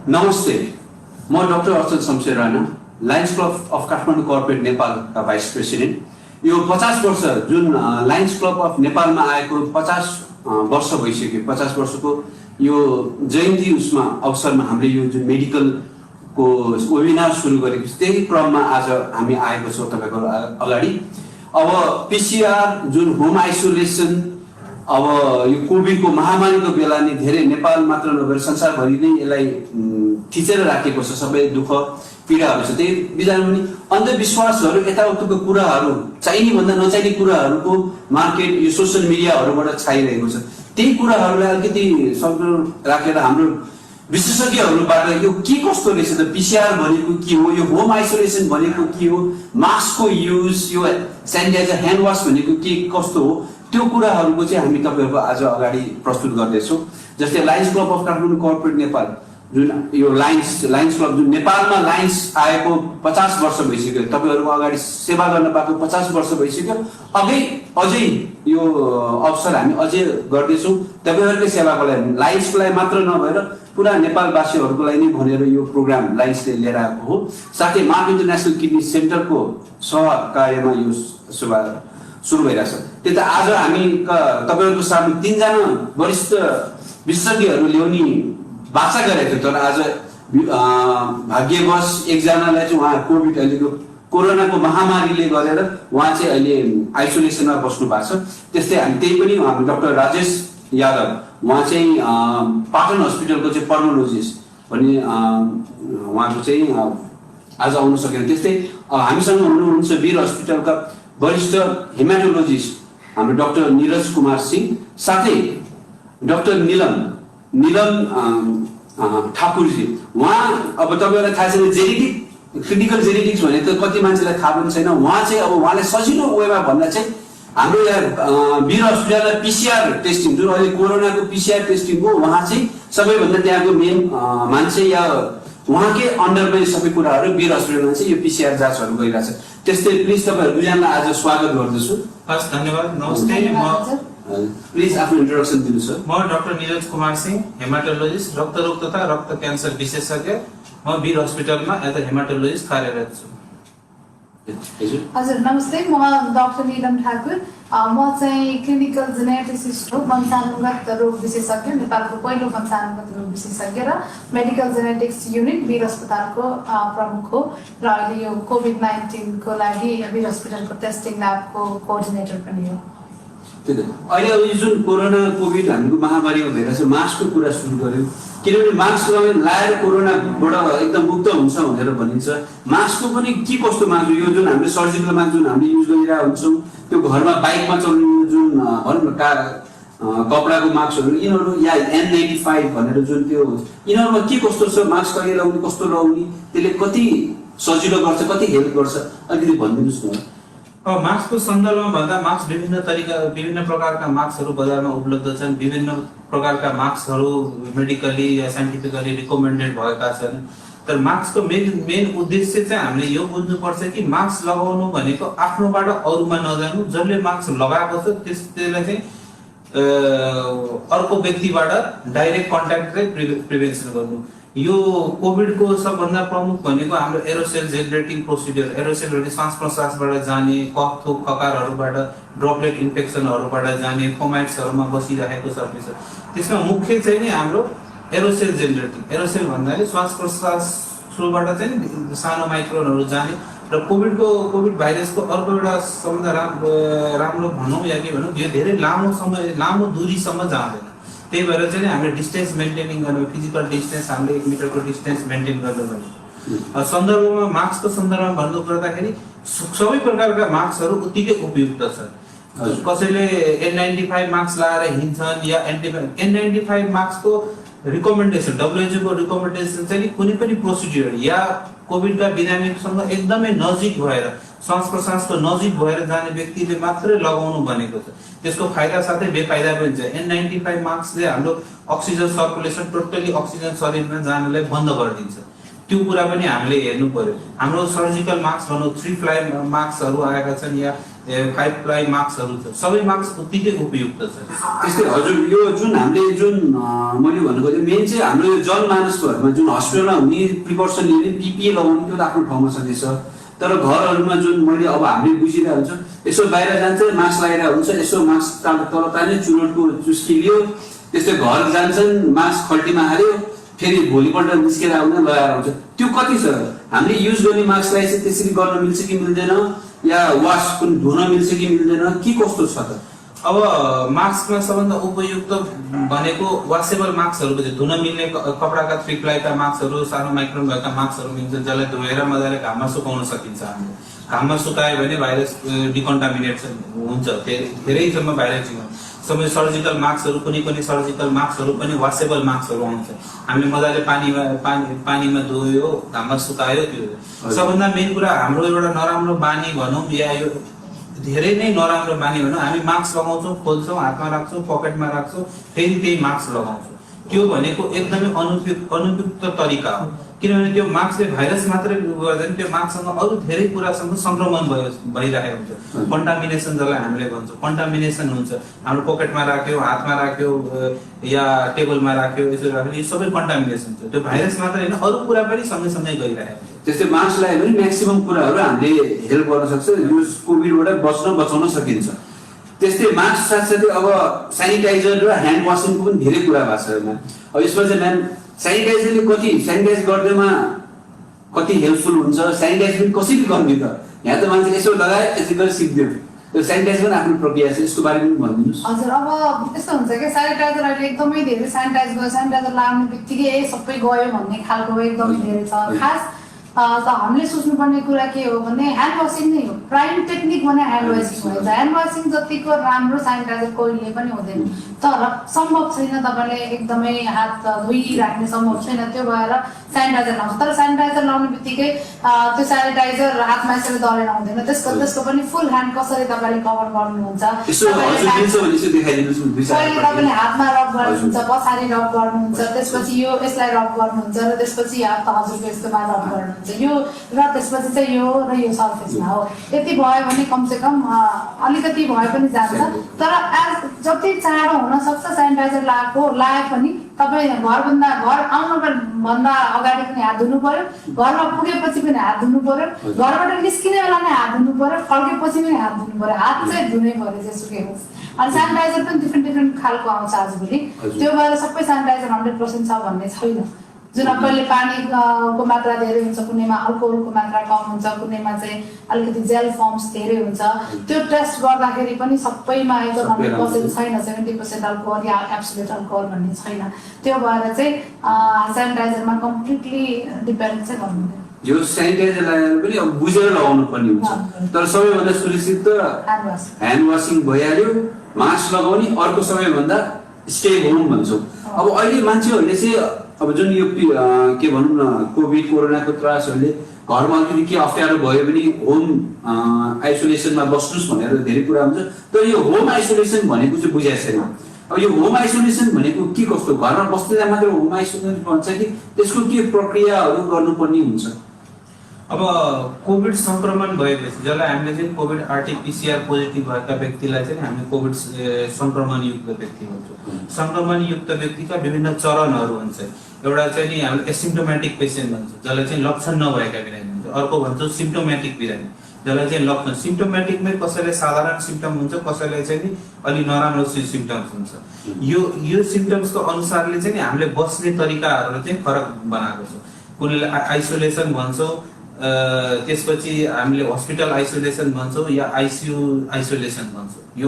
नमस्ते, म doctor Achal Shamsher Rana, Lions club of Kathmandu corporate नेपालका भाइस प्रेसिडेन्ट। यो 50 वर्ष जुन लायन्स क्लब अफ नेपालमा आएको 50 वर्ष भइसक्यो। 50 वर्षको यो जयन्ती उसमा अवसरमा हामीले यो जुन मेडिकलको वेबिनार सुरु गरेको छ, त्यही क्रममा आज हामी आएको छौँ तपाईँको अगाडि। अब पिसिआर जुन होम आइसोलेसन, अब यो कोभिडको महामारीको बेला नै धेरै नेपाल मात्र नभएर संसारभरि नै यसलाई थिचेर राखेको छ। सबै दुःख पीडाहरू छ। त्यही बिचमा पनि अन्धविश्वासहरू, यताउतिको कुराहरू, चाहिने भन्दा नचाहिने कुराहरूको मार्केट यो सोसियल मिडियाहरूबाट छाइरहेको छ। त्यही कुराहरूलाई अलिकति सन्तुलन राखेर हाम्रो विशेषज्ञहरूबाट यो के कस्तो रहेछ त, पिसिआर भनेको के हो, यो होम आइसोलेसन भनेको के हो, मास्कको युज, यो सेनिटाइजर, ह्यान्ड वास भनेको के कस्तो हो, त्यो कुराहरूको चाहिँ हामी तपाईँहरूको आज अगाडि प्रस्तुत गर्दैछौँ। जस्तै Lions club of Kathmandu corporate Nepal, जुन यो लायन्स क्लब जुन नेपालमा लायन्स आएको 50 वर्ष भइसक्यो। तपाईँहरूको अगाडि सेवा गर्न पाएको 50 वर्ष भइसक्यो। अझै यो अवसर हामी अझै गर्दैछौँ तपाईँहरूकै सेवाको लागि, लायन्सको लागि मात्र नभएर पुरा नेपालवासीहरूको लागि नै भनेर यो प्रोग्राम लायन्सले लिएर आएको हो। साथै मार्क इन्टरनेसनल किडनी सेन्टरको सहकार्यमा यो सेवा सुरु भइरहेछ। त्यही त आज हामी तपाईँहरूको सामु 3 जना वरिष्ठ विशेषज्ञहरू ल्याउने बाचा गरेको थियो, तर आज भाग्यवश एकजनालाई चाहिँ उहाँ कोभिड अहिलेको कोरोनाको महामारीले गरेर उहाँ चाहिँ अहिले आइसोलेसनमा बस्नु भएको छ। त्यस्तै हामी त्यही पनि हाम्रो डाक्टर राजेश यादव, उहाँ चाहिँ पाटन हस्पिटलको चाहिँ पर्मोलोजिस्ट भन्ने उहाँको चाहिँ आज आउन सकेन। त्यस्तै हामीसँग हुनुहुन्छ वीर हस्पिटलका वरिष्ठ हेमाटोलोजिस्ट हाम्रो डाक्टर नीरज कुमार सिंह, साथै डाक्टर निलम ठाकुरजी। उहाँ अब तपाईँहरूलाई थाहा छैन, क्लिनिकल जेनेटिक्स भने त कति मान्छेलाई थाहा पनि छैन। उहाँ चाहिँ अब उहाँलाई सजिलो वेमा भन्दा चाहिँ हाम्रो यहाँ वीर हस्पिटलमा पिसिआर टेस्टिङ, जुन अहिले कोरोनाको पिसिआर टेस्टिङ हो, उहाँ चाहिँ सबैभन्दा त्यहाँको मेन मान्छे या उहाँकै अन्डरमा सबै कुराहरू वीर हस्पिटलमा चाहिँ यो पिसिआर जाँचहरू गरिरहेछ। त्यस्तै प्लिज तपाईँहरू दुईजनालाई आज स्वागत गर्दछु। हस्, धन्यवाद। नमस्ते, प्लिज आफ्नो इन्ट्रोडक्सन दिनु सर। म डाक्टर नीरज कुमार सिंह, हेमाटोलोजिस्ट, रक्तरोग तथा रक्त क्यान्सर विशेषज्ञ। म वीर हस्पिटलमा एज अ हेमाटोलोजिस्ट कार्यरत छु। हजुर, नमस्ते, म डाक्टर नीलम ठाकुर, म चाहिँ क्लिनिकल जेनेटिसिस्ट हो, वंशानुगत रोग विशेषज्ञ, नेपालको पहिलो वंशानुगत रोग विशेषज्ञ र मेडिकल जेनेटिक्स युनिट वीर अस्पतालको प्रमुख हो र अहिले यो कोभिड-19 को लागि वीर अस्पतालको टेस्टिङ ल्याबको कोअर्डिनेटर पनि हो। अहिले अब यो जुन कोरोना कोभिड हाम्रो महामारीमा भइरहेछ, मास्कको कुरा सुरु गर्यो, किनभने मास्क लगाएर कोरोनाबाट एकदम मुक्त हुन्छ भनेर भनिन्छ। मास्कको पनि के कस्तो मास्क, यो जुन हामीले सर्जिकल मास्क जुन हामीले युज गरिरहेको हुन्छौँ, त्यो घरमा बाइकमा चलाउने जुन भनौँ न कपडाको मास्कहरू, यिनीहरू या N95 भनेर जुन त्यो, यिनीहरूमा के कस्तो छ, मास्क कहिले लगाउने, कस्तो लगाउने, त्यसले कति सजिलो गर्छ, कति हेल्प गर्छ, अलिकति भनिदिनुहोस् न। मास्कको सन्दर्भमा भन्दा मास्क विभिन्न प्रकारका मास्कहरू बजारमा उपलब्ध छन्। विभिन्न प्रकारका मास्कहरू मेडिकली या साइन्टिफिकली रिकमेन्डेड भएका छन्। तर मास्कको मेन उद्देश्य चाहिँ हामीले यो बुझ्नुपर्छ कि मास्क लगाउनु भनेको आफ्नोबाट अरूमा नजानु, जसले मास्क लगाएको छ त्यसलाई चाहिँ अर्को व्यक्तिबाट डाइरेक्ट कन्ट्याक्ट चाहिँ प्रिभेन्सन गर्नु। यो कोभिडको सबभन्दा प्रमुख भनेको हाम्रो एरोसेल जेनरेटिङ प्रोसिडियर। एरोसेल भने श्वास प्रश्वासबाट जाने, कफ थोक खकारहरूबाट, ड्रपलेट इन्फेक्सनहरूबाट जाने, फोमाइट्सहरूमा बसिरहेको सर्फेस। त्यसमा मुख्य चाहिँ नि हाम्रो एरोसेल जेनरेटिङ। एरोसेल भन्नाले श्वास प्रश्वास थ्रुबाट चाहिँ सानो माइक्रोनहरू जाने र कोभिड भाइरसको अर्को एउटा सबभन्दा राम्रो भनौँ या के भनौँ, यो धेरै लामो दूरीसम्म जाँदैन। त्यही भएर चाहिँ हामीले डिस्टेन्स मेन्टेनिङ गर्नु, फिजिकल डिस्टेन्स हामीले 1 मिटरको डिस्टेन्स मेन्टेन गर्नु पर्यो। सन्दर्भमा मास्कको सन्दर्भमा भन्नु पर्दाखेरि सबै प्रकारका मास्कहरू उत्तिकै उपयुक्त छन्। कसैले N95 मास्क लगाएर हिँड्छन् या N95 मास्कको रिकमेन्डेसन, WHO को रिकमेन्डेसन चाहिँ कुनै पनि प्रोसिडियर या कोभिडका बिरामीसँग एकदमै नजिक भएर, श्वास प्रश्वासको नजिक भएर जाने व्यक्तिले मात्रै लगाउनु भनेको छ। त्यसको फाइदा साथै बेफाइदा पनि छ। N95 मास्कले हाम्रो अक्सिजन सर्कुलेसन, टोटली अक्सिजन शरीरमा जानलाई बन्द गरिदिन्छ। त्यो कुरा पनि हामीले हेर्नु पर्यो। हाम्रो सर्जिकल मास्क भनौँ, 3 प्लाई मास्कहरू आएका छन् या फाइभ प्लाई मार्क्सहरू छ, सबै मार्क्स उत्तिकै उपयुक्त छ। त्यस्तै हजुर, यो जुन हामीले जुन मैले भन्नुको चाहिँ मेन चाहिँ हाम्रो यो जनमानसकोहरूमा जुन हस्पिटलमा हुने प्रिकर्सन लिने पिपिई लगाउने त्यो त आफ्नो ठाउँमा छँदैछ, तर घरहरूमा जुन मैले अब हामीले बुझिरहेको हुन्छ, यसो बाहिर जान्छ मास्क लगाइरहेको हुन्छ, यसो मास्क तल तान्यो, चुरोटको चुस्की लियो, त्यस्तै घर जान्छन् मास्क खल्टीमा हाल्यो, फेरि भोलिपल्ट निस्केर आउँदा लगाएर आउँछ। त्यो कति छ? हामीले युज गर्ने मास्कलाई चाहिँ त्यसरी गर्न मिल्छ कि मिल्दैन, या वास पनि धुन मिल्छ कि मिल्दैन, के कस्तो छ त? अब मास्कमा सबभन्दा उपयुक्त भनेको वासेबल मास्कहरूको चाहिँ धुन मिल्ने कपडाका 3 प्लाईका मास्कहरू, सानो माइक्रोन भएका मास्कहरू मिल्छन्, जसलाई धोएर मजाले घाममा सुकाउन सकिन्छ। हामीले घाममा सुकायो भने भाइरस डिकन्टामिनेट हुन्छ, धेरैसम्म भाइरस सबै सर्जिकल मास्कहरू, कुनै सर्जिकल मास्कहरू पनि वासेबल मास्कहरू आउँछ। हामीले मजाले पानीमा धोयो, घाममा सुकायो, त्यो सबभन्दा मेन कुरा। हाम्रो एउटा नराम्रो बानी भनौँ या यो धेरै नै नराम्रो बानी भनौँ, हामी मास्क लगाउँछौँ, खोल्छौँ, हातमा राख्छौँ, पकेटमा राख्छौँ, फेरि त्यही मास्क लगाउँछौँ। त्यो भनेको एकदमै अनुपयुक्त तरिका हो, किनभने त्यो मास्कले भाइरस मात्रै गर्दैन, त्यो मास्कसँग अरू धेरै कुरासँग संक्रमण भइरहेको हुन्छ। कन्टामिनेसन जसलाई हामीले भन्छौँ, कन्टामिनेसन हुन्छ। हाम्रो पकेटमा राख्यो, हातमा राख्यो या टेबलमा राख्यो, यसो राख्यो, यो सबै कन्टामिनेसन छ। त्यो भाइरस मात्रै होइन, अरू कुरा पनि सँगै गइरहेको हुन्छ। त्यस्तै मास्क लगायो भने म्याक्सिमम कुराहरू हामीले हेल्प गर्न सक्छ, यो कोभिडबाट बचाउन सकिन्छ। त्यस्तै मास्क साथसाथै अब सेनिटाइजर र ह्यान्ड वासिङको पनि धेरै कुरा भएको छ यसमा। अब यसमा चाहिँ म्याम सेनिटाइजरले सेनिटाइज गर्दैमा कति हेल्पफुल हुन्छ, सेनिटाइज पनि कसरी गर्ने त? यहाँ त मान्छे यसो लगाए यसो गरेर सिक्दियो, त्यो सेनिटाइज पनि आफ्नो प्रक्रिया छ, यसको बारेमा पनि भनिदिनुहोस्। हजुर, अब यस्तो हुन्छ कि सेनिटाइजर अहिले एकदमै धेरै सेनिटाइजर लाग्ने बित्तिकै सबै गयो भन्ने खालको एकदमै धेरै छ। खास त हामीले सोच्नुपर्ने कुरा के हो भने ह्यान्ड वासिङ नै हो, प्राइम टेक्निक भने ह्यान्ड वासिङ हो। ह्यान्ड वासिङ जतिको राम्रो सेनिटाइजर कहिले पनि हुँदैन, तर सम्भव छैन तपाईँले एकदमै हात धोइराख्ने सम्भव छैन, त्यो भएर सेनिटाइजर लाउँछ। तर सेनिटाइजर लाउने बित्तिकै त्यो सेनिटाइजर हातमा यसरी दलेर आउँदैन, त्यसको पनि फुल ह्यान्ड कसरी तपाईँले कभर गर्नुहुन्छ। पहिले तपाईँले हातमा रब गर्नुहुन्छ, पछाडि रब गर्नुहुन्छ, त्यसपछि यसलाई रब गर्नुहुन्छ र त्यसपछि हात हजुरको यस्तोमा रब गर्नुहुन्छ, यो र त्यसपछि चाहिँ यो र यो सर्फेसमा हो। यति भयो भने कमसेकम अलिकति भए पनि जान्छ। तर जति चाँडो हुन सक्छ सेनिटाइजर लाए पनि तपाईँ घर आउनुभन्दा अगाडि पनि हात धुनु पर्यो, घरमा पुगेपछि पनि हात धुनु पर्यो, घरबाट निस्किने बेला नै हात धुनु पर्यो, फर्केपछि पनि हात धुनु पर्यो, हात चाहिँ धुनै पर्यो जेसुकै होस्। अनि सेनिटाइजर पनि डिफ्रेन्ट खालको आउँछ आजभोलि, त्यो भएर सबै सेनिटाइजर 100% छ भन्ने छैन। जुन कहिले पानीको मात्रा धेरै हुन्छ, कुनैमा अल्कोहलको मात्रा कम हुन्छ, कुनैमा चाहिँ अलिकति जेल फर्म्स धेरै हुन्छ। त्यो टेस्ट गर्दाखेरि पनि सबैमा एकदम 100% छैन, 70% अल्कोहल या एब्सोल्युट अल्कोहल भन्ने छैन। त्यो भएर चाहिँ सेनिटाइजरमा कम्प्लिटली डिपेन्ड चाहिँ गर्नु। यो सेनिटाइजर लगाएर पनि अब बुझेर लगाउनु पर्ने हुन्छ, तर सबैभन्दा सुरक्षित त ह्यान्ड वासिङ भइहाल्यो। मास्क लगाउने, अर्को सबैभन्दा स्टे होम भन्छौँ। अब अहिले मान्छेहरूले चाहिँ अब जुन यो के भनौँ न कोभिड कोरोनाको त्रासहरूले घरमा अलिकति के अप्ठ्यारो भयो भने होम आइसोलेसनमा बस्नुहोस् भनेर धेरै कुरा हुन्छ, तर यो होम आइसोलेसन भनेको चाहिँ बुझाएको छैन। अब यो होम आइसोलेसन भनेको के कस्तो, घरमा बस्दा मात्र होम आइसोलेसन भन्छ कि त्यसको के प्रक्रियाहरू गर्नुपर्ने हुन्छ? अब कोभिड संक्रमण भएपछि जसलाई हामीले चाहिँ कोभिड आरटीपीसीआर पोजिटिभ भएका व्यक्तिलाई चाहिँ हामी कोभिड संक्रमणयुक्त व्यक्ति भन्छौँ। संक्रमणयुक्त व्यक्तिका विभिन्न चरणहरू हुन्छ। एउटा चाहिँ नि हामीले एसिम्प्टोमेटिक पेसेन्ट भन्छौँ, जसलाई चाहिँ लक्षण नभएका बिरामी हुन्छ। अर्को भन्छौँ सिम्प्टोमेटिक बिरामी, जसलाई चाहिँ लक्षण सिम्प्टोमेटिकमै कसैलाई साधारण सिम्प्टम हुन्छ, कसैलाई चाहिँ नि अलि नराम्रो सिम्प्टम्स हुन्छ। यो सिम्प्टम्सको अनुसारले चाहिँ नि हामीले बस्ने तरिकाहरू चाहिँ फरक बनाएको छ। कुनैलाई आइसोलेसन भन्छौँ, त्यसपछि हामीले हस्पिटल आइसोलेसन भन्छौँ या आइसियु आइसोलेसन भन्छौँ। यो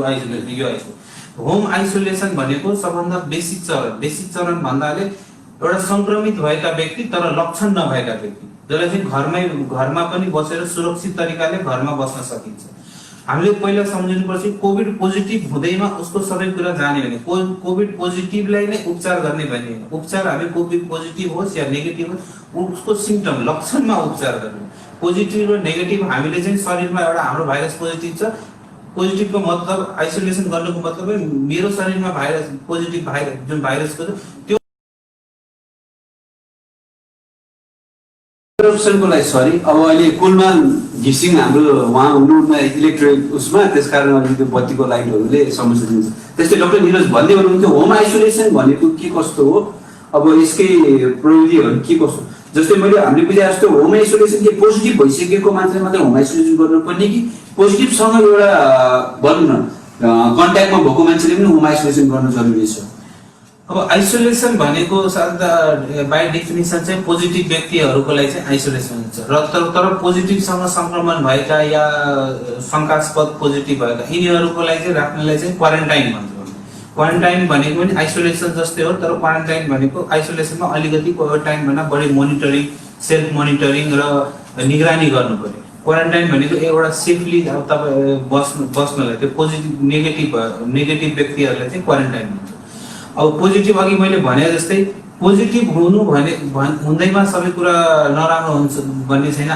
होम आइसोलेसन भनेको सबभन्दा बेसिक चरण भन्दाले एउटा संक्रमित भएका व्यक्ति तर लक्षण नभएका व्यक्ति, जसलाई चाहिँ घरमा पनि बसेर सुरक्षित तरिकाले घरमा बस्न सकिन्छ। हामीले पहिला सम्झिनुपर्छ कोभिड पोजिटिभ हुँदैमा उसको सबै कुरा जाने भने कोभिड पोजिटिभलाई नै उपचार गर्ने भने उपचार हामी कोभिड पोजिटिभ होस् या नेगेटिभ होस् उसको सिम्पटम लक्षणमा उपचार गर्ने। पोजिटिभ र नेगेटिभ हामीले चाहिँ शरीरमा एउटा हाम्रो भाइरस पोजिटिभ छ, पोजिटिभको मतलब आइसोलेसन गर्नुको मतलब मेरो शरीरमा भाइरस पोजिटिभ जुन भाइरसको छ त्यो इन्टरप्सनको लागि सरी, अब अहिले कुलमान घिसिङ हाम्रो उहाँ हुनुहुन्न इलेक्ट्रिक उसमा, त्यसकारण अहिले त्यो बत्तीको लाइटहरूले समस्या दिन्छ। त्यस्तै डाक्टर निरज भन्दै हुनुहुन्थ्यो होम आइसोलेसन भनेको के कस्तो हो, अब यसकै प्रविधिहरू के कस्तो। जस्तै मैले हामीले बुझे जस्तो होम आइसोलेसन के पोजिटिभ भइसकेको मान्छेले मात्रै होम आइसोलेसन गर्नुपर्ने कि पोजिटिभसँग एउटा भनौँ न कन्ट्याक्टमा भएको मान्छेले पनि होम आइसोलेसन गर्न जरुरी छ? अब आइसोलेसन भनेको बाई डेफिनेसन चाहिँ पोजिटिभ व्यक्तिहरूको लागि चाहिँ आइसोलेसन हुन्छ र तर पोजिटिभसँग संक्रमण भएका या शङ्कास्पद पोजिटिभ भएका यिनीहरूको लागि चाहिँ राख्नलाई चाहिँ क्वारेन्टाइन भन्छ। क्वारेन्टाइन भनेको पनि आइसोलेसन जस्तै हो, तर क्वारेन्टाइन भनेको आइसोलेसनमा अलिकति क्वारेन्टाइनभन्दा बढी मोनिटरिङ, सेल्फ मोनिटरिङ र निगरानी गर्नु पर्यो। क्वारेन्टाइन भनेको एउटा सेफली अब तपाईँ बस्नलाई त्यो नेगेटिभ व्यक्तिहरूलाई चाहिँ क्वारेन्टाइन हुन्छ। अब पोजिटिभ अघि मैले भने जस्तै पोजिटिभ हुनु हुँदैमा सबै कुरा नराम्रो हुन्छ भन्ने छैन,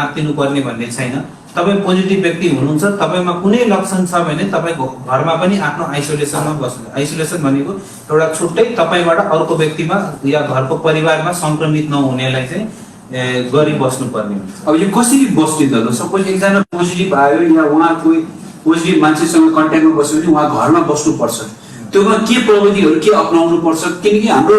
आत्तिनु पर्ने भन्ने छैन। तपाईँ पोजिटिभ व्यक्ति हुनुहुन्छ, तपाईँमा कुनै लक्षण छ भने तपाईँ घरमा पनि आफ्नो आइसोलेसनमा बस्नु। आइसोलेसन भनेको एउटा छुट्टै तपाईँबाट अर्को व्यक्तिमा या घरको परिवारमा सङ्क्रमित नहुनेलाई चाहिँ गरी बस्नुपर्ने हुन्छ। अब यो कसरी बस्ने त? सपोज एकजना पोजिटिभ आयो या उहाँ कोही पोजिटिभ मान्छेसँग कन्ट्याक्टमा बस्यो भने उहाँ घरमा बस्नुपर्छ, त्योमा के प्रविधिहरू के अपनाउनु पर्छ? किनकि हाम्रो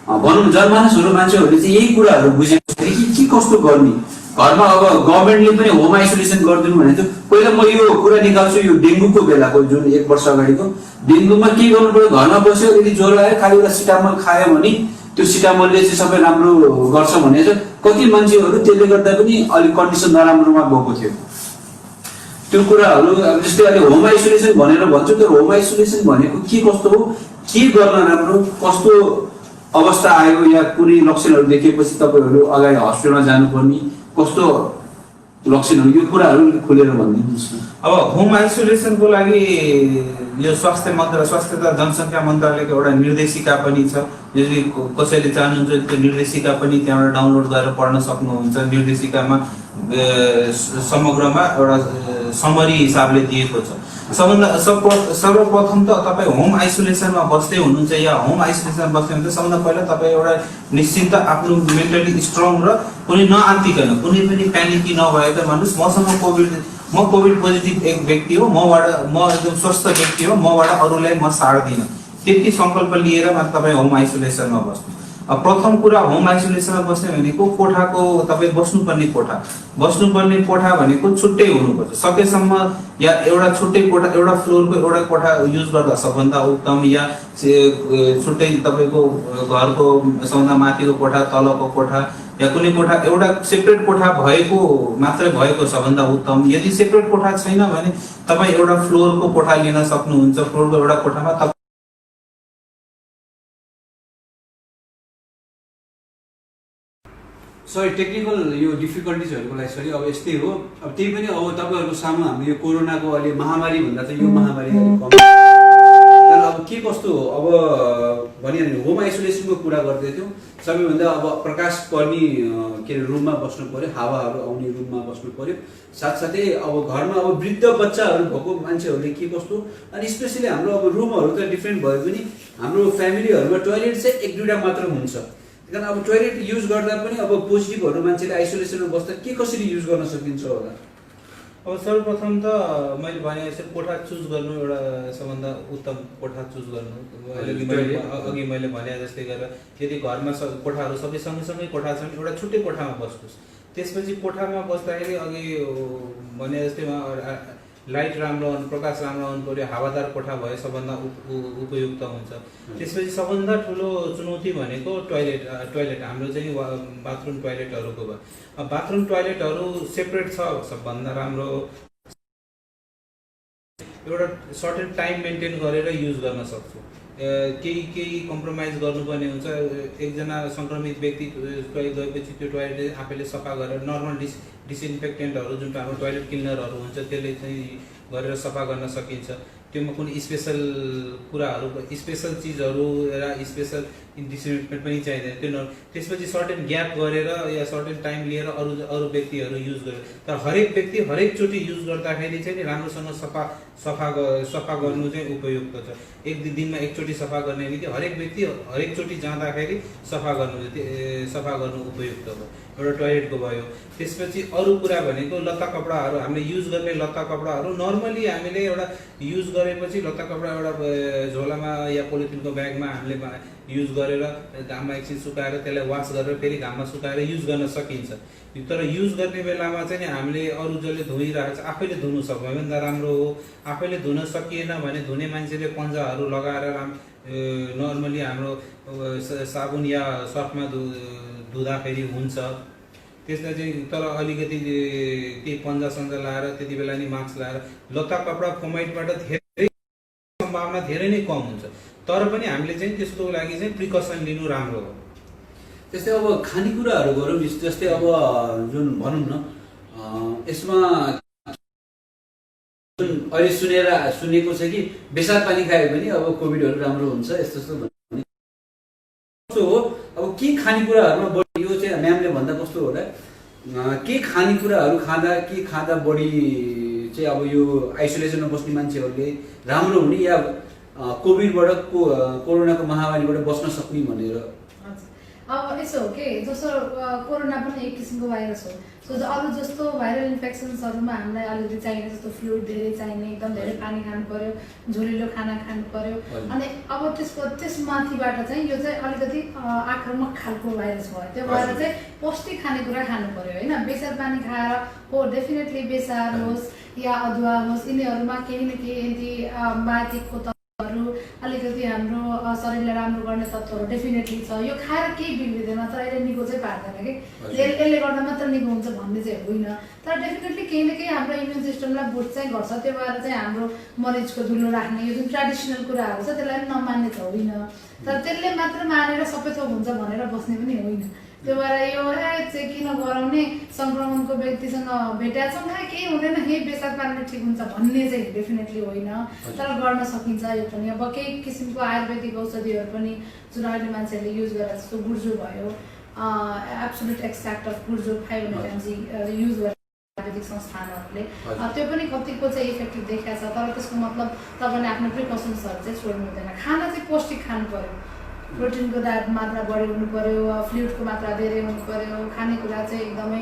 भनौँ जनमानसहरू मान्छेहरूले चाहिँ यही कुराहरू बुझेको छ कि के कस्तो गर्ने घरमा। अब गभर्मेन्टले पनि होम आइसोलेसन गरिदिनु भनेको थियो। पहिला म यो कुरा निकाल्छु, यो डेङ्गुको बेलाको जुन 1 वर्ष अगाडिको डेङ्गुमा के गर्नु पर्यो, घरमा बस्यो, यदि ज्वरो आयो खालि एउटा सिटामोल खायो भने त्यो सिटामोलले चाहिँ सबै राम्रो गर्छ भने चाहिँ कति मान्छेहरू त्यसले गर्दा पनि अलिक कन्डिसन नराम्रोमा गएको थियो। त्यो कुराहरू अब जस्तै अहिले होम आइसोलेसन भनेर भन्छौँ, तर होम आइसोलेसन भनेको के कस्तो हो, के गर्न राम्रो, कस्तो अवस्था आयो या कुनै लक्षणहरू देखेपछि तपाईँहरू अगाडि हस्पिटलमा जानुपर्ने, कस्तो लक्षणहरू, यो कुराहरू खुलेर भनिदिनुहोस् न। अब होम आइसोलेसनको लागि यो स्वास्थ्य तथा जनसङ्ख्या मन्त्रालयको एउटा निर्देशिका पनि छ। यदि कसैले चाहनुहुन्छ त्यो निर्देशिका पनि त्यहाँबाट डाउनलोड गरेर पढ्न सक्नुहुन्छ। निर्देशिकामा समग्रमा एउटा समरी हिसाबले दिएको छ। सर्वप्रथम त तपाईँ होम आइसोलेसनमा बस्दै हुनुहुन्छ या होम आइसोलेसनमा बस्दै हुनुहुन्छ, सबभन्दा पहिला तपाईँ एउटा निश्चिन्त आफ्नो मेन्टली स्ट्रङ र कुनै नआत्तिकन कुनै पनि प्यानिकी नभएर भन्नुहोस् म कोभिड पोजिटिभ एक व्यक्ति हो, म एकदम स्वस्थ व्यक्ति हो, मबाट अरूलाई म सार्दिनँ, त्यति सङ्कल्प लिएर मात्र तपाईँ होम आइसोलेसनमा बस्नु। अब प्रथम कुरा होम आइसोलेसनमा बस्ने भनेको कोठाको तपाईँ बस्नुपर्ने कोठा भनेको छुट्टै हुनुपर्छ सकेसम्म, या एउटा छुट्टै कोठा एउटा फ्लोरको एउटा कोठा युज गर्दा सबभन्दा उत्तम, या छुट्टै तपाईँको घरको सबभन्दा माथिको कोठा, तलको कोठा या कुनै कोठा एउटा सेपरेट कोठा मात्रै भएको सबभन्दा उत्तम। यदि सेपरेट कोठा छैन भने तपाईँ एउटा फ्लोरको कोठा लिन सक्नुहुन्छ। फ्लोरको एउटा कोठामा सरी टेक्निकल यो डिफिकल्टिजहरूको लागि सरी। अब यस्तै हो, अब त्यही पनि अब तपाईँहरूको सामु हाम्रो यो कोरोनाको अहिले महामारी भन्दा त यो महामारी अलिक कम, तर अब के कस्तो हो अब भनिहाल्नु। होम आइसोलेसनको कुरा गर्दै थियौँ, सबैभन्दा अब प्रकाश पर्ने के अरे रुममा बस्नु पर्यो, हावाहरू आउने रुममा बस्नु पर्यो। साथसाथै अब घरमा अब वृद्ध बच्चाहरू भएको मान्छेहरूले के कस्तो, अनि स्पेसली हाम्रो अब रुमहरू त डिफ्रेन्ट भए पनि हाम्रो फ्यामिलीहरूमा टोयलेट चाहिँ 1-2 मात्र हुन्छ। त्यही अब टोयलेट युज गर्दा पनि अब पोजिटिभहरू मान्छेले आइसोलेसनमा बस्दा के कसरी युज गर्न सकिन्छ होला? अब सर्वप्रथम त मैले भने जस्तै कोठा चुज गर्नु, एउटा सबभन्दा उत्तम कोठा चुज गर्नु। अघि मैले भने जस्तै गरेर यदि घरमा कोठाहरू सबै सँगसँगै कोठा छन्, एउटा छुट्टै कोठामा बस्नुहोस्। त्यसपछि कोठामा बस्दाखेरि अघि भने जस्तै लाइट राम्रो आउनु, प्रकाश राम्रो आउनु पर्यो, हावादार कोठा भए सबभन्दा उपयुक्त हुन्छ। त्यसपछि सबभन्दा ठुलो चुनौती भनेको टोयलेट हाम्रो चाहिँ बाथरुम टोयलेटहरूको भयो। बाथरुम टोयलेटहरू सेपरेट छ सबभन्दा राम्रो, एउटा सर्टेन टाइम मेन्टेन गरेर युज गर्न सक्छु। केही कम्प्रोमाइज गर्नुपर्ने हुन्छ। एकजना सङ्क्रमित व्यक्ति गएपछि त्यो टोयलेट आफैले सफा गरेर नर्मल डिसइन्फेक्टेन्टहरू जुन हाम्रो टोयलेट क्लिनरहरू हुन्छ त्यसले चाहिँ गरेर सफा गर्न सकिन्छ। त्योमा कुनै स्पेसल कुराहरू स्पेसल चिजहरू र स्पेसल डिसइन्फेक्टेन्ट पनि चाहिँदैन त्यो त्यसपछि सर्टेन ग्याप गरेर या सर्टेन टाइम लिएर अरू अरू व्यक्तिहरू युज गर्यो तर हरेक व्यक्ति हरेकचोटि युज गर्दाखेरि चाहिँ नि राम्रोसँग सफा गर्नु चाहिँ उपयुक्त छ एक दिनमा एकचोटि सफा गर्ने कि हरेक व्यक्ति हरेकचोटि जाँदाखेरि सफा गर्नु उपयुक्त हो एउटा टोयलेटको भयो त्यसपछि अरू कुरा भनेको लत्ता कपडाहरू हामीले युज गर्ने लत्ता कपडाहरू नर्मली हामीले एउटा युज गरेपछि लत्ता कपडा एउटा झोलामा या पोलिथिनको ब्यागमा हामीले युज गरेर घाममा एकछिन सुकाएर त्यसलाई वास गरेर फेरि घाममा सुकाएर युज गर्न सकिन्छ तर युज गर्ने बेलामा चाहिँ हामीले अरू जसले धोइरहेको छ आफैले धुनु सक्यो भने राम्रो हो आफैले धुन सकिएन भने धुने मान्छेले पन्जाहरू लगाएर नर्मली हाम्रो साबुन या सर्फमा धुँदाखेरि हुन्छ त्यसलाई चाहिँ तर अलिकति केही पन्जा सन्जा लाएर त्यति बेला नि मास्क लाएर लत्ता कपडा फोमाइटबाट धेरै सम्भावना धेरै नै कम हुन्छ तर पनि हामीले चाहिँ त्यसको लागि चाहिँ प्रिकसन लिनु राम्रो हो त्यस्तै अब खानेकुराहरू गरौँ जस्तै अब जुन भनौँ न यसमा जुन अहिले सुनेको छ कि बेसार पानी खायो भने अब कोभिडहरू राम्रो हुन्छ यस्तो हो अब के खानेकुराहरूमा बढी यो चाहिँ म्यामले भन्दा कस्तो होला के खानेकुराहरू खाँदा बढी चाहिँ अब यो आइसोलेसनमा बस्ने मान्छेहरूले राम्रो हुने या कोभिडबाट कोरोनाको महामारीबाट बस्न सक्ने भनेर अब यसो हो कि दोस्रो कोरोना पनि एक किसिमको भाइरस हो सो अरू जस्तो भाइरल इन्फेक्सन्सहरूमा हामीलाई अलिकति चाहिने जस्तो फ्लुइड धेरै चाहिने एकदम धेरै पानी खानु पर्यो झोलिलो खाना खानु पर्यो अनि अब त्यसमाथिबाट चाहिँ यो चाहिँ अलिकति आक्रामक खालको भाइरस भयो त्यो भएर चाहिँ पौष्टिक खानेकुरा खानु पर्यो होइन बेसार पानी खाएर हो डेफिनेटली बेसार होस् या अदुवा होस् यिनीहरूमा केही न केही एन्टिबायोटिकको अलिकति हाम्रो शरीरलाई राम्रो गर्ने तत्त्वहरू डेफिनेटली छ यो खाएर केही बिग्रिँदैन तर यसले निको चाहिँ पार्दैन कि यसले गर्दा मात्र निको हुन्छ भन्ने चाहिँ होइन तर डेफिनेटली केही न केही हाम्रो इम्युन सिस्टमलाई बुस्ट चाहिँ गर्छ त्यो भएर चाहिँ हाम्रो मरिचको धुलो राख्ने यो जुन ट्रेडिसनल कुराहरू छ त्यसलाई पनि नमान्ने त होइन तर त्यसले मात्र मानेर सबै थोक हुन्छ भनेर बस्ने पनि होइन त्यो भएर यो चाहिँ किन गराउने संक्रमणको व्यक्तिसँग भेटेका छौँ केही हुँदैन यही बेसार पार्ने ठिक हुन्छ भन्ने चाहिँ डेफिनेटली होइन तर गर्न सकिन्छ यो पनि अब केही किसिमको आयुर्वेदिक औषधिहरू पनि जुन अहिले मान्छेहरूले युज गरेर जस्तो गुर्जो भयो एब्सोल्युट एक्सट्र्याक्ट अफ गुर्जो 500 mg युज गरेर आयुर्वेदिक संस्थानहरूले त्यो पनि कतिको चाहिँ इफेक्टिभ देखाएको छ तर त्यसको मतलब तपाईँले आफ्नो प्रिकसन्सहरू चाहिँ छोड्नु हुँदैन खाना चाहिँ पौष्टिक खानु पर्यो प्रोटिनको मात्रा बढी हुनु पर्यो फ्लुइडको मात्रा धेरै हुनु पर्यो खानेकुरा चाहिँ एकदमै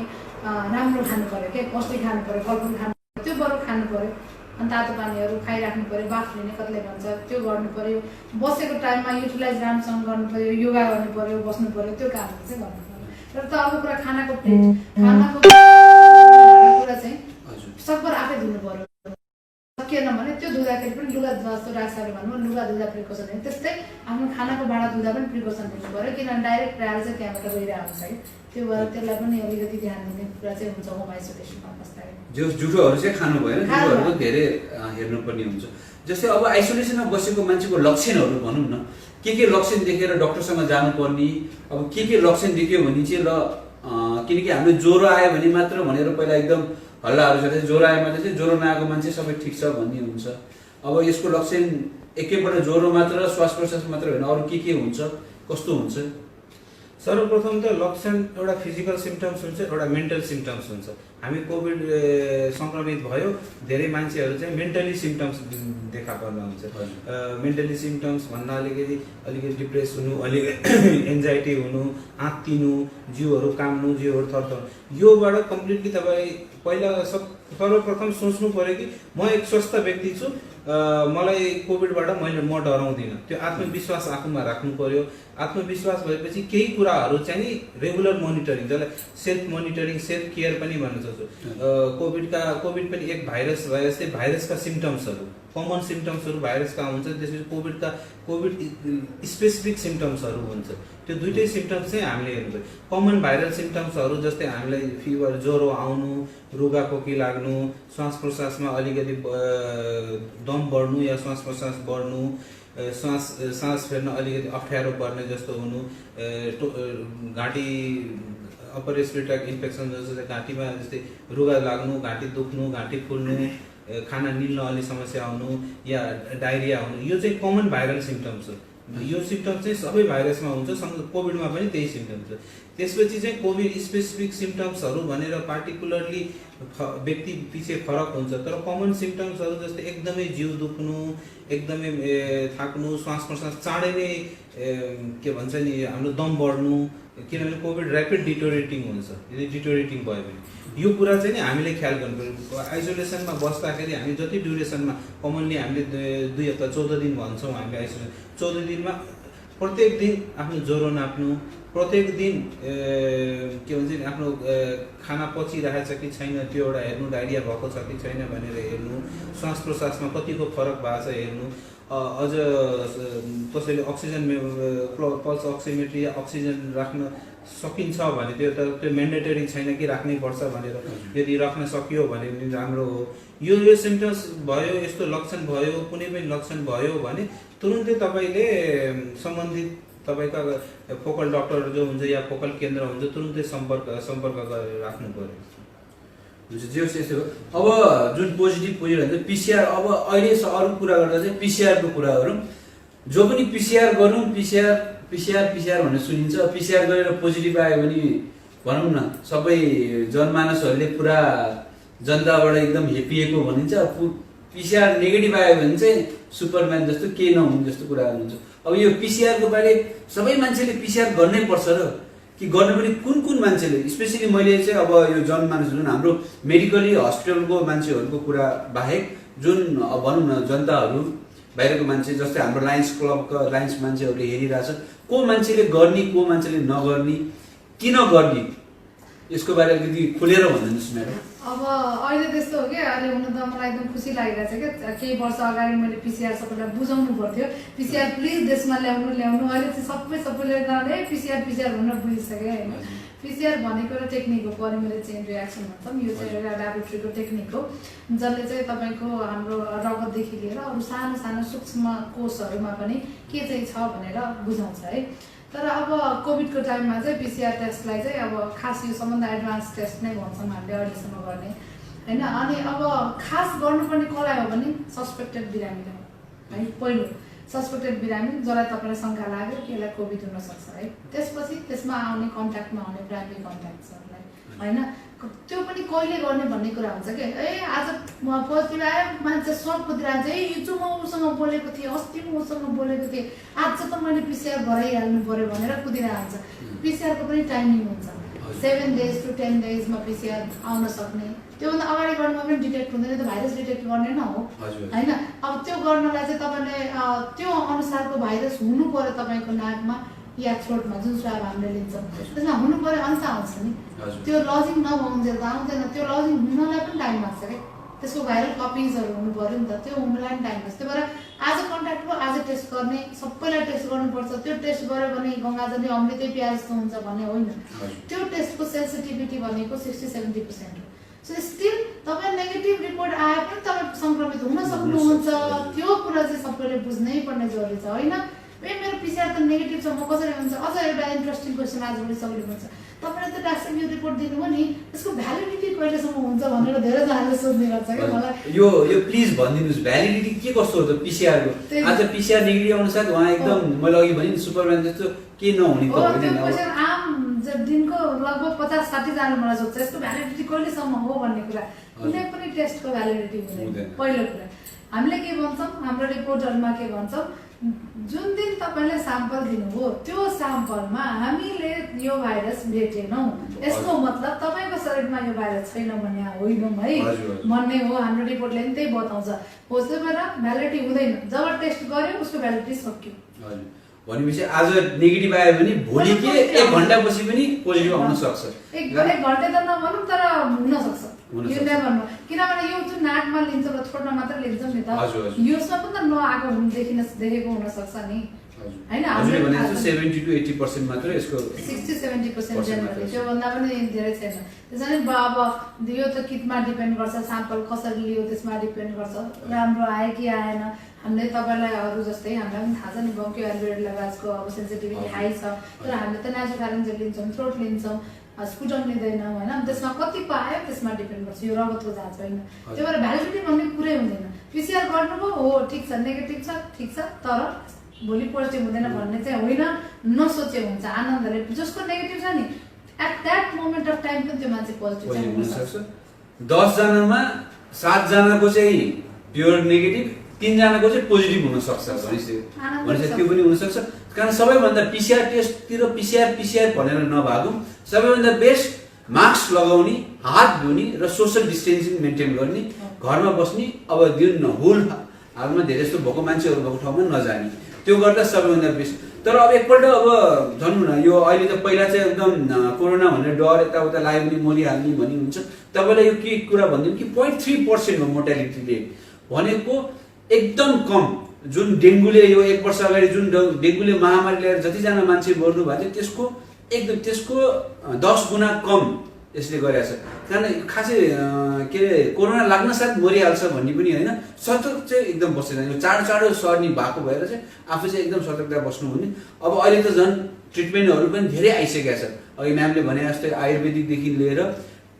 राम्रो खानु पर्यो के पौष्टिक खानु पर्यो फलफुल खानु पर्यो त्यो बरु खानु पर्यो अनि तातो पानीहरू खाइराख्नु पर्यो बाफ लिने कतिले भन्छ त्यो गर्नु पर्यो बसेको टाइममा युटिलाइज राम्रोसँग गर्नु पर्यो योगा गर्नु पर्यो बस्नु पर्यो त्यो कामहरू चाहिँ गर्नु पर्यो तर त अब कुरा खानाको कुरा चाहिँ सकभर आफै धुनु पर्यो सकिएन भने त्यो धुँदाखेरि पनि लुगा जस्तो राख्छ भनौँ लुगा धुँदा प्रिकसन होइन त्यस्तै आफ्नो खानाको भाँडा धुँदा पनि प्रिकसन लिनु पर्यो किनभने डाइरेक्ट प्रायः चाहिँ त्यहाँबाट गइरहेको हुन्छ है त्यो भएर त्यसलाई पनि अलिकति ध्यान दिने कुरा चाहिँ हुन्छ होम आइसोलेसनमा बस्दाखेरि जो जुठोहरू चाहिँ खानु भएन जुठोहरू धेरै हेर्नुपर्ने हुन्छ जस्तै अब आइसोलेसनमा बसेको मान्छेको लक्षणहरू भनौँ न के लक्षण देखेर डक्टरसँग जानुपर्ने अब के लक्षण देख्यो भने चाहिँ ल किनकि हामीले ज्वरो आयो भने मात्र भनेर पहिला एकदम हल्लाहरू छ ज्वरो आयो भने चाहिँ ज्वरो नआएको मान्छे सबै ठिक छ भन्ने हुन्छ अब यसको लक्षण एकैपल्ट ज्वरो मात्र श्वास प्रश्वास मात्र होइन अरू के हुन्छ कस्तो हुन्छ सर्वप्रथम त लक्षण एउटा फिजिकल सिम्टम्स हुन्छ एउटा मेन्टल सिम्टम्स हुन्छ हामी कोभिड सङ्क्रमित भयो धेरै मान्छेहरू चाहिँ मेन्टली सिम्टम्स देखा पर्न हुन्छ मेन्टली सिम्टम्स भन्दा अलिकति डिप्रेस हुनु अलिकति एन्जाइटी हुनु आत्तिनु जिउहरू काम्नु जिउहरू थरथर योबाट कम्प्लिटली तपाईँ पहिला सर्वप्रथम सोच्नु पर्यो कि म एक स्वस्थ व्यक्ति छु मलाई कोभिडबाट म डराउँदिनँ त्यो आत्मविश्वास आफूमा राख्नु पर्यो आत्मविश्वास भएपछि केही कुराहरू चाहिँ नि रेगुलर मोनिटरिङ जसलाई सेल्फ मोनिटरिङ सेल्फ केयर पनि भन्न सक्छु कोभिड पनि एक भाइरस भए जस्तै भाइरसका सिम्टम्सहरू कमन सिम्टम्सहरू भाइरसका हुन्छ त्यसपछि कोभिड स्पेसिफिक सिम्टम्सहरू हुन्छ त्यो दुइटै सिम्टम्स चाहिँ हामीले हेर्नु पर्यो कमन भाइरल सिम्टम्सहरू जस्तै हामीलाई फिभर ज्वरो आउनु रुगाखोकी लाग्नु श्वास प्रश्वासमा अलिकति दम बढ्नु या श्वास प्रश्वास बढ्नु सास फेर्न अलिकति अप्ठ्यारो पर्ने जस्तो हुनु घाँटी अपर रेस्पिरेटरी इन्फेक्सन जस्तो घाँटीमा जस्तै रुगा लाग्नु घाँटी दुख्नु घाँटी फुल्नु खाना निल्न अलि समस्या आउनु या डायरिया आउनु यो चाहिँ कमन भाइरल सिम्पटम्स हो। यो सिम्पटम चाहिँ सबै भाइरसमा हुन्छ, कोभिडमा पनि त्यही सिम्पटम छ। त्यसपछि चाहिँ कोभिड स्पेसिफिक सिम्पटम्सहरू भनेर पार्टिकुलरली व्यक्ति पछि फरक हुन्छ, तर कमन सिम्पटम्सहरू जस्तै एकदमै जिउ दुख्नु, एकदमै थाक्नु, श्वास प्रश्वास चाँडै नै के भन्छ नि हाम्रो दम बढ्नु, किनभने कोभिड ऱ्यापिड डिटोरेटिङ हुन्छ। यदि डिटोरेटिङ भयो भने यो कुरा चाहिँ नि हामीले ख्याल गर्नुपर्छ। आइसोलेसनमा बस्दाखेरि हामी जति ड्युरेसनमा कमनली हामीले 2 हप्ता 14 दिन भन्छौँ हामी आइसोलेसन, 14 दिनमा प्रत्येक दिन आफ्नो ज्वरो नाप्नु, प्रत्येक दिन के भन्छ नि आफ्नो खाना पचिरहेछ कि छैन त्यो एउटा हेर्नु, डायरिया भएको छ कि छैन भनेर हेर्नु, श्वास प्रश्वासमा कतिको फरक भएको छ हेर्नु, अझ कसैले अक्सिजन पल्स अक्सिमेट्री या अक्सिजन राख्न सकिन्छ भने त्यो म्यान्डेटरी छैन कि राख्नै पर्छ भनेर यदि राख्न सकियो भने राम्रो हो। यो सिम्पटम्स भयो, यस्तो लक्षण भयो, कुनै पनि लक्षण भयो भने तुरुन्तै तपाईँले सम्बन्धित तपाईँका फोकल डक्टर जो हुन्छ या फोकल केन्द्र हुन्छ तुरुन्तै सम्पर्क गरेर राख्नु पर्यो। हुन्छ जे होस् यसो अब जुन पोजिटिभ भन्छ पिसिआर, अब अहिले अरू कुरा गर्दा चाहिँ पिसिआरको कुरा गरौँ। जो पनि पिसिआर गरौँ, पिसिआर भनेर सुनिन्छ, पिसिआर गरेर पोजिटिभ आयो भने भनौँ न सबै जनमानसहरूले पुरा जनताबाट एकदम हेपिएको भनिन्छ। पिसिआर नेगेटिभ आयो भने चाहिँ सुपरम्यान जस्तो केही नहुने जस्तो कुरा हुन्छ। अब यो पिसिआरको बारे सबै मान्छेले पिसिआर गर्नै पर्छ र कि गर्नु पनि कुन मान्छेले, स्पेसली मैले चाहिँ अब यो जनमानस जुन हाम्रो मेडिकली हस्पिटलको मान्छेहरूको कुरा बाहेक जुन भनौँ न जनताहरू बाहिरको मान्छे जस्तै हाम्रो लायन्स क्लबका लायन्स मान्छेहरूले हेरिरहेछ, को मान्छेले गर्ने को मान्छेले नगर्ने, किन गर्ने, यसको बारे अलिकति खुलेर भनिदिनुहोस् म्याडम। अब अहिले त्यस्तो हो कि अहिले हुन त मलाई एकदम खुसी लागिरहेछ क्या। केही वर्ष अगाडि मैले पिसिआर सबैलाई बुझाउनु पर्थ्यो, पिसिआर प्लिज देशमा ल्याउनु। अहिले चाहिँ सबैले पिसिआर भनेर बुझिसक्यो होइन। पिसिआर भनेको एउटा टेक्निक हो, पोलिमरेज चेन रियाक्सन भन्छौँ। यो चाहिँ एउटा ल्याबोरेटरीको टेक्निक हो जसले चाहिँ तपाईँको हाम्रो रगतदेखि लिएर अरू सानो सानो सूक्ष्म कोषहरूमा पनि के चाहिँ छ भनेर बुझाउँछ है। तर अब कोभिडको टाइममा चाहिँ पिसिआर टेस्टलाई चाहिँ अब खास यो सबभन्दा एडभान्स टेस्ट नै भन्छौँ हामीले अहिलेसम्म गर्ने होइन। अनि अब खास गर्नुपर्ने कसलाई हो भने सस्पेक्टेड बिरामीलाई है। पहिलो सस्पेक्टेड बिरामी जसलाई तपाईँलाई शङ्का लाग्यो कि यसलाई कोभिड हुनसक्छ है। त्यसपछि त्यसमा आउने कन्ट्याक्टमा आउने प्राइमेरी कन्ट्याक्ट्सहरूलाई होइन, त्यो पनि कहिले गर्ने भन्ने कुरा हुन्छ कि आज पोजिटिभ आयो मान्छे सब कुदिरहेको छ, हिजो म उसँग बोलेको थिएँ, अस्ति म उसँग बोलेको थिएँ, आज त मैले पिसिआर गराइहाल्नु पऱ्यो भनेर कुदिरहेको हुन्छ। पिसिआरको पनि टाइमिङ हुन्छ, 7 days to 10 daysमा पिसिआर आउन सक्ने। त्योभन्दा अगाडि गर्नुमा पनि डिटेक्ट हुँदैन, त भाइरस डिटेक्ट गर्ने न हो होइन। अब त्यो गर्नलाई चाहिँ तपाईँले त्यो अनुसारको भाइरस हुनु पऱ्यो तपाईँको नाकमा या थ्रोटमा जुन स्वाब हामीले लिन्छौँ त्यसमा हुनु पऱ्यो अन्त आउँछ नि। त्यो लजिङ नभउन्जेल त आउँदैन, त्यो लजिङ हुनलाई पनि टाइम लाग्छ क्या। त्यसको भाइरल कपिजहरू हुनु पऱ्यो नि त, त्यो हुनुलाई पनि टाइम लाग्छ। त्यही भएर आज कन्ट्याक्ट भयो आज टेस्ट गर्ने, सबैलाई टेस्ट गर्नुपर्छ। त्यो टेस्ट गऱ्यो भने गङ्गाजलले अमृतै पिया जस्तो हुन्छ भन्ने होइन। त्यो टेस्टको सेन्सिटिभिटी भनेको 60-70% हो। सो स्टिल तपाईँ नेगेटिभ रिपोर्ट आए पनि तपाईँ सङ्क्रमित हुन सक्नुहुन्छ। त्यो कुरा चाहिँ सबैले बुझ्नै पर्ने जरुरी छ होइन। मेरो पिसिआर त नेगेटिभ छ, म कसरी हुन्छ। अझ एउटा इन्ट्रेस्टिङ क्वेसन आजभोलि सबैले भन्छ, तपाईँले त डाक्टर यो रिपोर्ट दिनुभयो नि, यसको भ्यालिडिटी कहिलेसम्म हुन्छ भनेर धेरैजनाले सोध्ने गर्छ क्या मलाई। यो प्लिज भनिदिनुहोस् भ्यालिडिटी के कस्तो हो त पिसिआरको? आज पिसिआर नेगेटिभ आउनु साथ उहाँ एकदम मैले अघि भने नि सुपरम्यान जस्तो के नहुने त होइन। त्यो क्वेसन आम दिनको लगभग 50-60 जना मलाई सोध्छ यसको भ्यालिडिटी कहिलेसम्म हो भन्ने कुरा। कुनै पनि टेस्टको भ्यालिडिटी हुँदैन। पहिलो कुरा हामीले के भन्छौँ, हाम्रो रिपोर्टहरूमा के भन्छौँ, जुन दिन तपाईँले स्याम्पल दिनुभयो त्यो स्याम्पलमा हामीले यो भाइरस भेटेनौँ, यसको मतलब तपाईँको शरीरमा यो भाइरस छैन भन्ने होइनौँ है भन्ने हो। हाम्रो रिपोर्टले पनि त्यही बताउँछ। हो त्यही भएर भ्यालिडिटी हुँदैन, जब टेस्ट गर्यो उसको भ्यालिडिटी सक्यो। भनेपछि आज नेगेटिभ आयो भने भोलि के 1 घन्टापछि पनि पोजिटिभ आउन सक्छ। एक घन्टा त नभनौँ तर हुन सक्छ यो लेभलमा। किनभने यो जुन नाकमा लिन्छौँ र थ्रोटमा मात्र लिन्छौँ नि त, यसमा पनि त नआएको देखेको हुन सक्छ नि होइन। हामीले भनेको 70 to 80% मात्र यसको 60-70% जेनरली, त्योभन्दा पनि धेरै छैन। त्यसैले अब यो त किटमा डिपेन्ड गर्छ, स्याम्पल कसरी लियो त्यसमा डिपेन्ड गर्छ, राम्रो आयो कि आएन। हामीले तपाईँलाई अरू जस्तै हामीलाई पनि थाहा छ नि ब्रोन्कियो एल्भियोलार भाइरसको अब सेन्सिटिभिटी हाई छ, तर हामीले त नासोफेरेन्जियल लिन्छौँ, थ्रोट लिन्छौँ, स्पुटम लिँदैन होइन, त्यसमा कति पायो त्यसमा डिपेन्ड गर्छ, यो रगतको जाँच होइन। त्यही भएर भ्यालिडिटी भन्ने कुरै हुँदैन। पिसिआर गर्नुभयो हो ठिक छ, नेगेटिभ छ ठिक छ, तर भोलि पोजिटिभ हुँदैन भन्ने चाहिँ होइन, नसोचे हुन्छ आनन्दले। जसको नेगेटिभ छ नि at that moment of time पनि त्यो मान्छे पोजिटिभ चाहिँ हुनसक्छ। 10 जनामा 7 जनाको चाहिँ प्योर नेगेटिभ, 3 जनाको चाहिँ पोजिटिभ हुन सक्छ भनेपछि त्यो पनि हुन सक्छ। कारण सबैभन्दा पिसिआर टेस्टतिर पिसिआर भनेर नभागौँ, सबैभन्दा बेस्ट मास्क लगाउने, हात धुने र सोसल डिस्टेन्सिङ मेन्टेन गर्ने, घरमा बस्ने, अब दिन होल हालमा धेरै जस्तो भएको मान्छेहरू भएको ठाउँमा नजाने, त्यो गर्दा सबैभन्दा बेस्ट। तर अब एकपल्ट अब भनौँ न, यो अहिले त पहिला चाहिँ एकदम कोरोना भनेर डर यताउता लाग्यो भने मरिहाल्ने भनी हुन्छ। तपाईँलाई यो के कुरा भनिदिउँ कि 0.3% हो मोर्टालिटी रेट भनेको एकदम कम। जुन डेङ्गुले यो 1 वर्ष अगाडि जुन डेङ्गुले महामारी ल्याएर जतिजना मान्छे मर्नु भएको थियो त्यसको 10 गुणा कम यसले गरेको छ। कारण खासै के अरे कोरोना लाग्न साथ मरिहाल्छ भन्ने पनि होइन, सतर्क चाहिँ एकदम बसेर यो चाँडो सर्ने भएको भएर चाहिँ आफू चाहिँ एकदम सतर्कता बस्नु हुने। अब अहिले त झन् ट्रिटमेन्टहरू पनि धेरै आइसकेका छ। अघि म्यामले भने जस्तै आयुर्वेदिकदेखि लिएर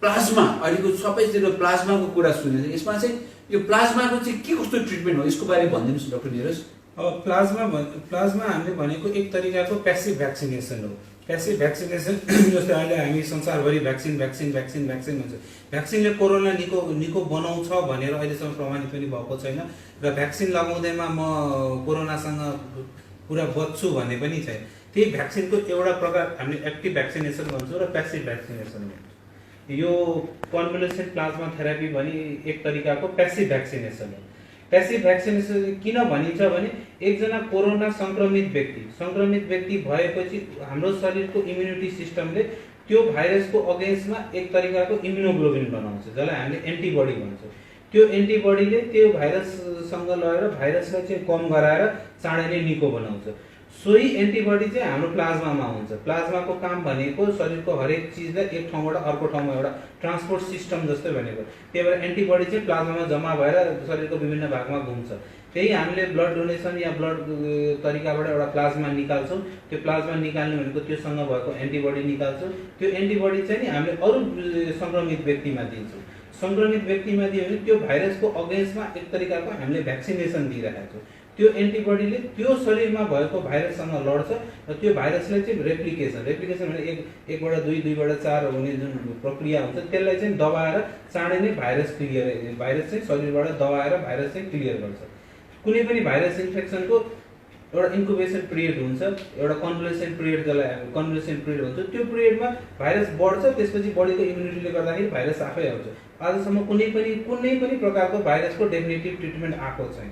प्लाज्मा, अहिलेको सबैतिर प्लाज्माको कुरा सुनेको छ। यसमा चाहिँ यो प्लाज्माको चाहिँ के कस्तो ट्रिटमेन्ट हो यसको बारे भनिदिनुहोस् डाक्टर निरज। अब प्लाज्मा हामीले भनेको एक तरिकाको प्यासिभ भ्याक्सिनेसन हो। प्यासिभ भ्याक्सिनेसन जस्तै अहिले हामी संसारभरि भ्याक्सिन भन्छ। भ्याक्सिनले कोरोना निको बनाउँछ भनेर अहिलेसम्म प्रमाणित पनि भएको छैन, र भ्याक्सिन लगाउँदैमा म कोरोनासँग पुरा बच्छु भन्ने पनि छैन। त्यही भ्याक्सिनको एउटा प्रकार हामीले एक्टिभ भ्याक्सिनेसन भन्छौँ र प्यासिभ भ्याक्सिनेसन भन्छौँ। यो कन्भलेसेन्ट प्लाज्मा थेरापी भनी एक तरिकाको प्यासिभ भ्याक्सिनेसन हो। प्यासिभ भ्याक्सिनेसन किन भनिन्छ भने एकजना कोरोना सङ्क्रमित व्यक्ति भएपछि हाम्रो शरीरको इम्युनिटी सिस्टमले त्यो भाइरसको अगेन्स्टमा एक तरिकाको इम्युनोग्लोबिन बनाउँछ, जसलाई हामीले एन्टिबडी भन्छौँ। त्यो एन्टिबडीले त्यो भाइरससँग लगेर भाइरसलाई चाहिँ कम गराएर चाँडै नै निको बनाउँछ। सोही एन्टिबडी चाहिँ हाम्रो प्लाज्मामा हुन्छ। प्लाज्माको काम भनेको शरीरको हरेक चिजलाई एक ठाउँबाट अर्को ठाउँमा एउटा ट्रान्सपोर्ट सिस्टम जस्तै भनेको। त्यही भएर एन्टिबडी चाहिँ प्लाज्मामा जम्मा भएर शरीरको विभिन्न भागमा घुम्छ। त्यही हामीले ब्लड डोनेसन या ब्लड तरिकाबाट एउटा प्लाज्मा निकाल्छौँ। त्यो प्लाज्मा निकाल्ने भनेको त्योसँग भएको एन्टिबडी निकाल्छौँ। त्यो एन्टिबडी चाहिँ नि हामीले अरू सङ्क्रमित व्यक्तिमा दिन्छौँ। सङ्क्रमित व्यक्तिमा दियो भने त्यो भाइरसको अगेन्स्टमा एक तरिकाको हामीले भ्याक्सिनेसन दिइरहेको छौँ। त्यो एन्टिबडीले त्यो शरीरमा भएको भाइरससँग लड्छ र त्यो भाइरसलाई चाहिँ रेप्लिकेसन भने एकबाट 2 2बाट 4 हुने जुन प्रक्रिया हुन्छ त्यसलाई चाहिँ दबाएर चाँडै नै भाइरस चाहिँ शरीरबाट दबाएर भाइरस चाहिँ क्लियर गर्छ। कुनै पनि भाइरस इन्फेक्सनको एउटा इन्क्युबेसन पिरियड हुन्छ, एउटा कन्भलेसेन्ट पिरियड हुन्छ। त्यो पिरियडमा भाइरस बढ्छ, त्यसपछि बढेको इम्युनिटीले गर्दाखेरि भाइरस आफै आउँछ। आजसम्म कुनै पनि प्रकारको भाइरसको डेफिनेटिभ ट्रिटमेन्ट आएको छैन।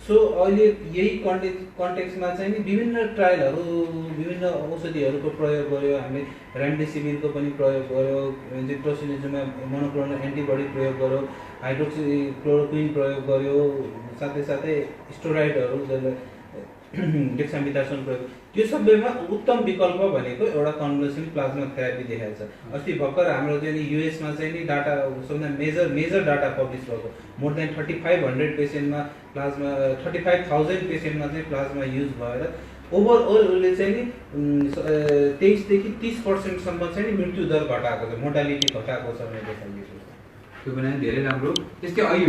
सो अहिले यही कन्टेक्स्टमा चाहिँ नि विभिन्न ट्रायलहरू, विभिन्न औषधिहरूको प्रयोग गर्यो। हामीले रेमडेसिभिरको पनि प्रयोग गर्यो, टोसिलिजुमेब मोनोक्लोनल एन्टिबडी प्रयोग गर्यो, हाइड्रोक्सिक्लोरोक्विन प्रयोग गर्यो, साथै स्टेरोइडहरू जसले डेक्सामेथासोन प्रयोग। त्यो सबैमा उत्तम विकल्प भनेको एउटा कन्भलेसेन्ट प्लाज्मा थेरापी देखाएको छ। अस्ति भर्खर हाम्रो चाहिँ युएसमा चाहिँ नि डाटा सबभन्दा मेजर डाटा पब्लिस भएको, मोर देन 3500 पेसेन्टमा प्लाज्मा 35,000 पेसेन्टमा चाहिँ प्लाज्मा युज भएर ओभरअल उसले चाहिँ नि 23 देखि 30% चाहिँ नि मृत्यु दर घटाएको छ, मोर्टालिटी घटाएको छ भनेर देखाइएको छ। त्यो पनि धेरै राम्रो। त्यस्तै अघि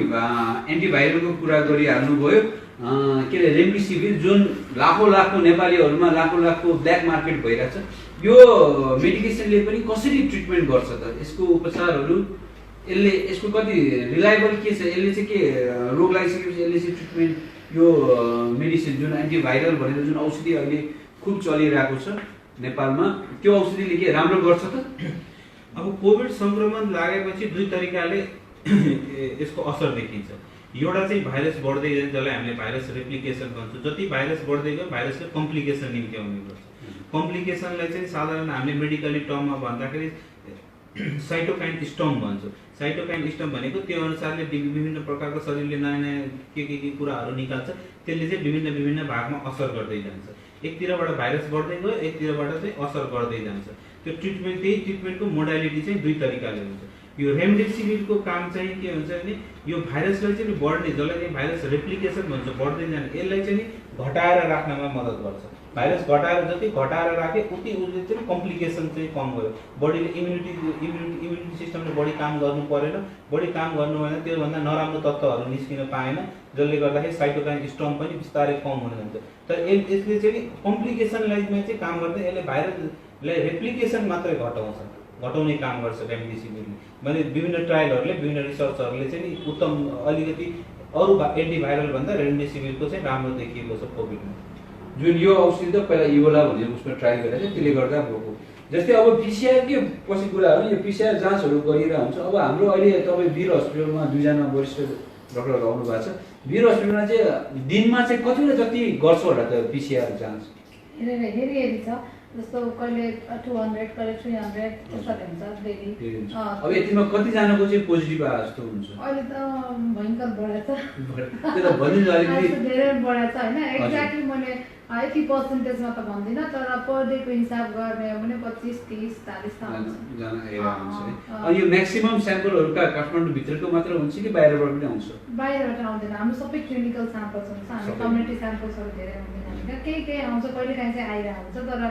एन्टिभाइरलको कुरा गरिहाल्नुभयो। के अरे रेमडेसिभिर जुन लाखौँ नेपालीहरूमा लाखौँ ब्ल्याक मार्केट भइरहेछ, यो मेडिकेसनले पनि कसरी ट्रिटमेन्ट गर्छ त? यसको उपचारहरू यसको कति रिलायबल के छ? यसले चाहिँ के रोग लागिसकेपछि यसले चाहिँ ट्रिटमेन्ट, यो मेडिसिन जुन एन्टिभाइरल भनेर जुन औषधि अहिले खुब चलिरहेको छ नेपालमा, त्यो औषधिले के राम्रो गर्छ त? अब कोभिड सङ्क्रमण लागेपछि 2 तरिकाले यसको असर देखिन्छ। एउटा चाहिँ भाइरस बढ्दै जान्छ, जसलाई हामीले भाइरस रेप्लिकेसन भन्छौँ। जति भाइरस बढ्दै गयो भाइरसले कम्प्लिकेसन निम्ति आउने गर्छ। कम्प्लिकेसनलाई चाहिँ साधारण हामीले मेडिकली टर्ममा भन्दाखेरि साइटोकाइन स्टर्म भन्छौँ। साइटोकाइन स्टर्म भनेको त्यो अनुसारले विभिन्न प्रकारको शरीरले नयाँ के कुराहरू निकाल्छ, त्यसले चाहिँ विभिन्न भागमा असर गर्दै जान्छ। एकतिरबाट भाइरस बढ्दै गयो, एकतिरबाट चाहिँ असर गर्दै जान्छ। त्यो ट्रिटमेन्टको मोडालिटी चाहिँ 2 तरिकाले हुन्छ। यो रेमडेसिभिरको काम चाहिँ के हुन्छ भने यो भाइरसलाई चाहिँ बढ्ने, जसलाई चाहिँ भाइरस रेप्लिकेसन भन्छ, बढ्दै जाने, यसलाई चाहिँ घटाएर राख्नमा मद्दत गर्छ। भाइरस घटाएर जति घटाएर राखे उति उसले चाहिँ कम्प्लिकेसन चाहिँ कम भयो। बडीले इम्युनिटी सिस्टमले बढी काम गर्नु परेन, बढी काम गर्नु भएन, त्योभन्दा नराम्रो तत्त्वहरू निस्किन पाएन, जसले गर्दाखेरि साइटोकाइन स्टर्म पनि बिस्तारै कम हुन जान्छ। तर यसले चाहिँ कम्प्लिकेसनलाई चाहिँ काम गर्दैन, यसले भाइरसलाई रेप्लिकेसन मात्रै घटाउने काम गर्छ रेमडेसिभिरले। मैले विभिन्न ट्रायलहरूले विभिन्न रिसर्चहरूले चाहिँ उत्तम अलिकति अरू एन्टिभाइरल भन्दा रेमडेसिभिरको चाहिँ राम्रो देखिएको छ कोभिडमा। जुन यो औषधि त पहिला इबोला भन्ने उसमा ट्राई गरेर चाहिँ त्यसले गर्दा भएको। जस्तै अब पिसिआर के पछि कुरा हो, यो पिसिआर जाँचहरू गरिरहेको हुन्छ। अब हाम्रो अहिले तपाईँ वीर हस्पिटलमा 2 जना वरिष्ठ डक्टरहरू आउनु भएको छ। वीर हस्पिटलमा चाहिँ दिनमा चाहिँ कतिवटा जति गर्छ होला त पिसिआर जाँच? हेरी छ, जस्तो कहिले 200 कहिले 300 त्यसरी हुन्छ डेली। अब यतिमा कतिजनाको चाहिँ पोजिटिभ आयो जस्तो हुन्छ? अहिले त भयङ्कर बढेछ, त्यो त भनिन्छ अलिकति धेरै बढेछ होइन। एक्ज्याक्टली मैले यति पर्सेन्टेजमा त भन्दिनँ, तर पर डेको हिसाब गर्ने हो भने 25, 30, 40 त हुन्छ। अनि यो म्याक्सिमम स्याम्पलहरू काठमाडौँभित्रको मात्र हुन्छ कि बाहिरबाट पनि आउँछ? बाहिरबाट आउँदैन, हाम्रो सबै क्लिनिकल स्याम्पल्स हुन्छ, हामी कम्युनिटी स्याम्पल्सहरू धेरै आउँदैन। केही आउँछ, कहिलेकाहीँ चाहिँ आइरहेको हुन्छ, तर